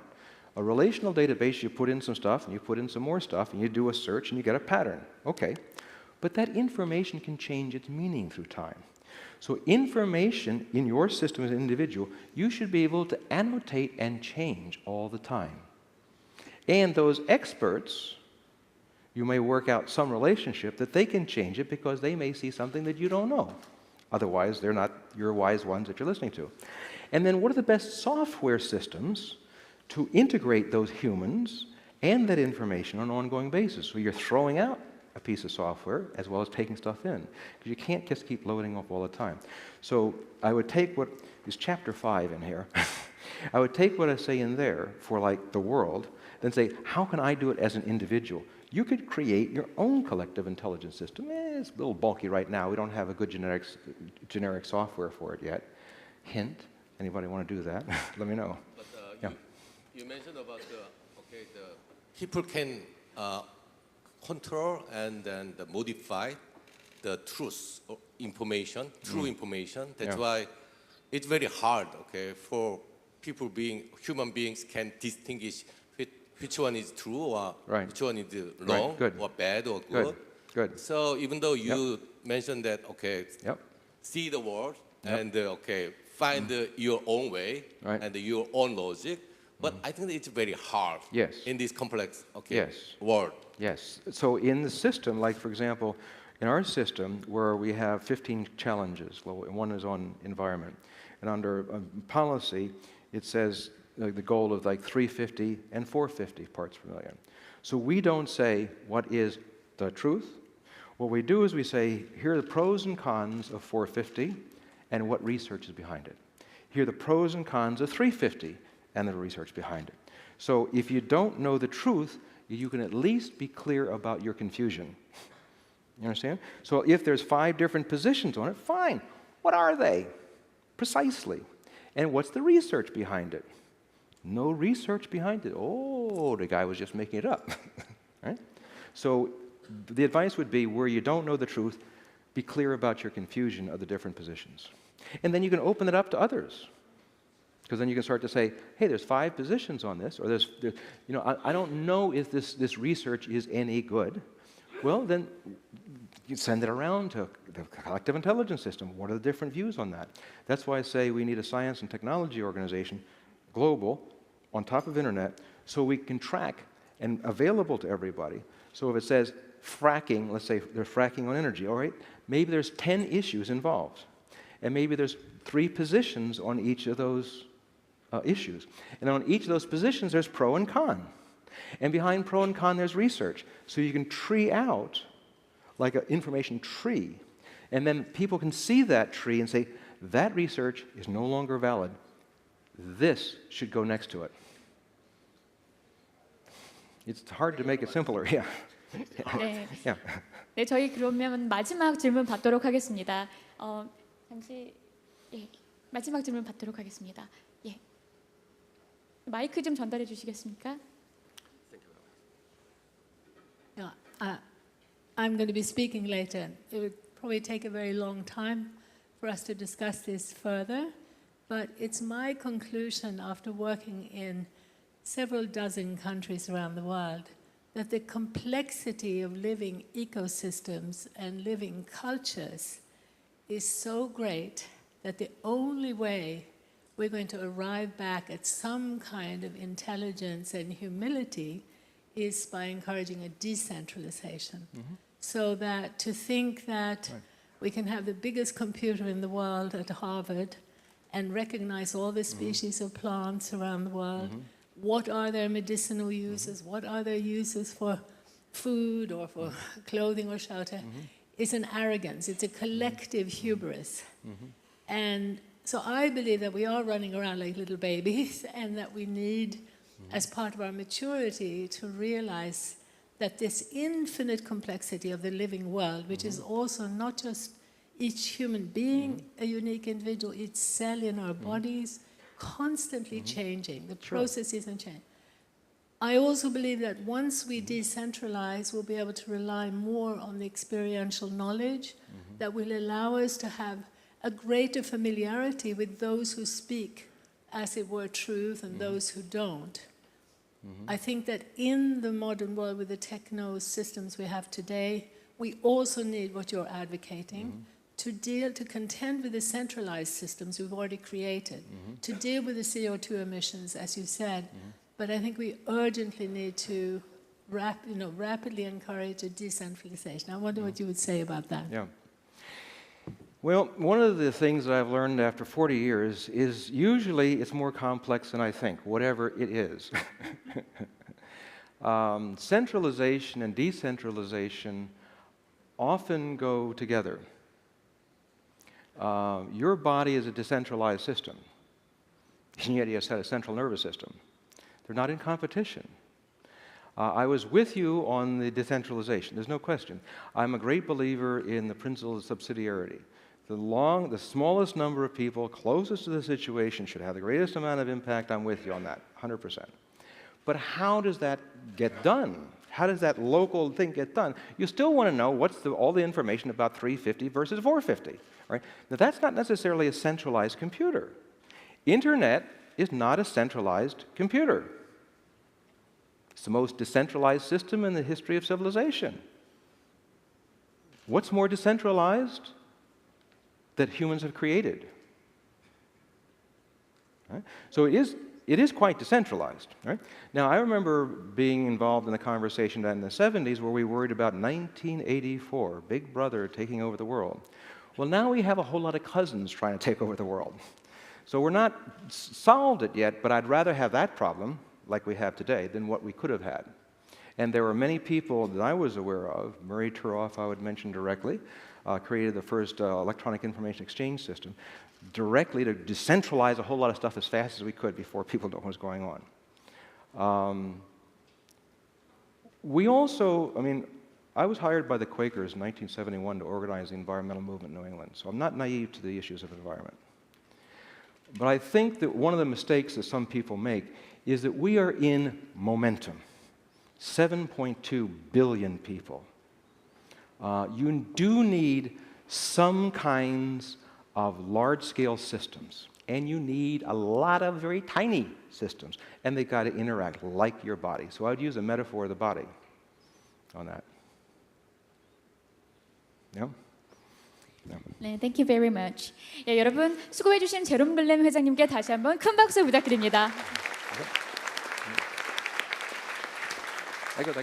S2: A relational database, you put in some stuff, and you put in some more stuff, and you do a search, and you get a pattern. Okay. But that information can change its meaning through time. So information in your system as an individual, you should be able to annotate and change all the time. And those experts, you may work out some relationship that they can change it because they may see something that you don't know. Otherwise, they're not your wise ones that you're listening to. And then what are the best software systems to integrate those humans and that information on an ongoing basis? So you're throwing out a piece of software as well as taking stuff in, because you can't just keep loading up all the time. So I would take what is chapter 5 in here. I would take what I say in there for like the world, then say, how can I do it as an individual? You could create your own collective intelligence system. It's a little bulky right now. We don't have a good generic software for it yet. Hint, anybody want to do that? Let me know.
S4: But
S2: Yeah.
S4: you mentioned about the people can control and then modify the truth or information, true information. That's
S2: Yeah.
S4: why it's very hard, for human beings can distinguish which one is true or
S2: Right.
S4: which one is wrong
S2: Good.
S4: or bad or good.
S2: Good.
S4: So even though you mentioned that,
S2: Yep.
S4: see the world
S2: Yep.
S4: and find your own way
S2: Right.
S4: and your own logic, but I think that it's very hard
S2: Yes.
S4: in this complex
S2: Yes.
S4: world.
S2: Yes. So in the system, like for example, in our system where we have 15 challenges, well, one is on environment, and under policy, it says the goal of like 350 and 450 parts per million. So we don't say what is the truth. What we do is we say, here are the pros and cons of 450 and what research is behind it. Here are the pros and cons of 350 and the research behind it. So if you don't know the truth, you can at least be clear about your confusion. You understand? So if there's 5 different positions on it, fine. What are they? Precisely. And what's the research behind it? No research behind it. Oh, the guy was just making it up. Right? So the advice would be, where you don't know the truth, be clear about your confusion of the different positions. And then you can open it up to others. Because then you can start to say, hey, there's 5 positions on this, or I don't know if this research is any good. Well, then you send it around to the collective intelligence system. What are the different views on that? That's why I say we need a science and technology organization, global, on top of internet, so we can track and available to everybody. So if it says fracking, let's say they're fracking on energy, all right, maybe there's 10 issues involved. And maybe there's 3 positions on each of those issues. And on each of those positions, there's pro and con. And behind pro and con, there's research. So you can tree out like an information tree. And then people can see that tree and say, that research is no longer valid. This should go next to it. It's hard to make it simpler, yeah.
S1: 네.
S2: Yeah.
S1: 네, 저희 그러면 마지막 질문 받도록 하겠습니다. 잠시 마지막 질문 받도록 하겠습니다. 예. 마이크 좀 전달해 주시겠습니까?
S5: I'm going to be speaking later. It would probably take a very long time for us to discuss this further, but it's my conclusion after working in several dozen countries around the world that the complexity of living ecosystems and living cultures is so great that the only way we're going to arrive back at some kind of intelligence and humility is by encouraging a decentralization. So that to think that we can have the biggest computer in the world at Harvard and recognize all the species of plants around the world, what are their medicinal uses, what are their uses for food or for clothing or shelter, is an arrogance. It's a collective hubris. And so I believe that we are running around like little babies and that we need, as part of our maturity, to realize that this infinite complexity of the living world, which is also not just each human being, a unique individual, each cell in our bodies, constantly changing, the processes and change. I also believe that once we decentralize, we'll be able to rely more on the experiential knowledge that will allow us to have a greater familiarity with those who speak as it were truth and those who don't. I think that in the modern world with the techno systems we have today, we also need what you're advocating to contend with the centralized systems we've already created, to deal with the CO2 emissions, as you said. But I think we urgently need to rapidly encourage a decentralization. I wonder what you would say about that.
S2: Yeah. Well, one of the things that I've learned after 40 years is usually it's more complex than I think, whatever it is. Centralization and decentralization often go together. Your body is a decentralized system, and yet you have a central nervous system. They're not in competition. I was with you on the decentralization, there's no question. I'm a great believer in the principle of subsidiarity. The smallest number of people closest to the situation should have the greatest amount of impact. I'm with you on that, 100%. But how does that get done? How does that local thing get done? You still want to know what's all the information about 350 versus 450, right? Now that's not necessarily a centralized computer. Internet is not a centralized computer. It's the most decentralized system in the history of civilization. What's more decentralized that humans have created? Right? So it is quite decentralized. Right? Now, I remember being involved in a conversation in the 70s where we worried about 1984, Big Brother taking over the world. Well, now we have a whole lot of cousins trying to take over the world. So we're not solved it yet, but I'd rather have that problem, like we have today, than what we could have had. And there were many people that I was aware of, Murray Turoff I would mention directly, created the first electronic information exchange system, directly to decentralize a whole lot of stuff as fast as we could before people knew what was going on. We also, I was hired by the Quakers in 1971 to organize the environmental movement in New England, so I'm not naive to the issues of environment. But I think that one of the mistakes that some people make is that we are in momentum. 7.2 billion people. You do need some kinds of large-scale systems, and you need a lot of very tiny systems, and they've got to interact like your body. So I would use a metaphor of the body on that. Yeah? Yeah.
S1: 네, thank you very much. 예, 여러분 수고해주신 제롬글렌 회장님께 다시 한번 큰 박수 부탁드립니다.
S2: Thank you.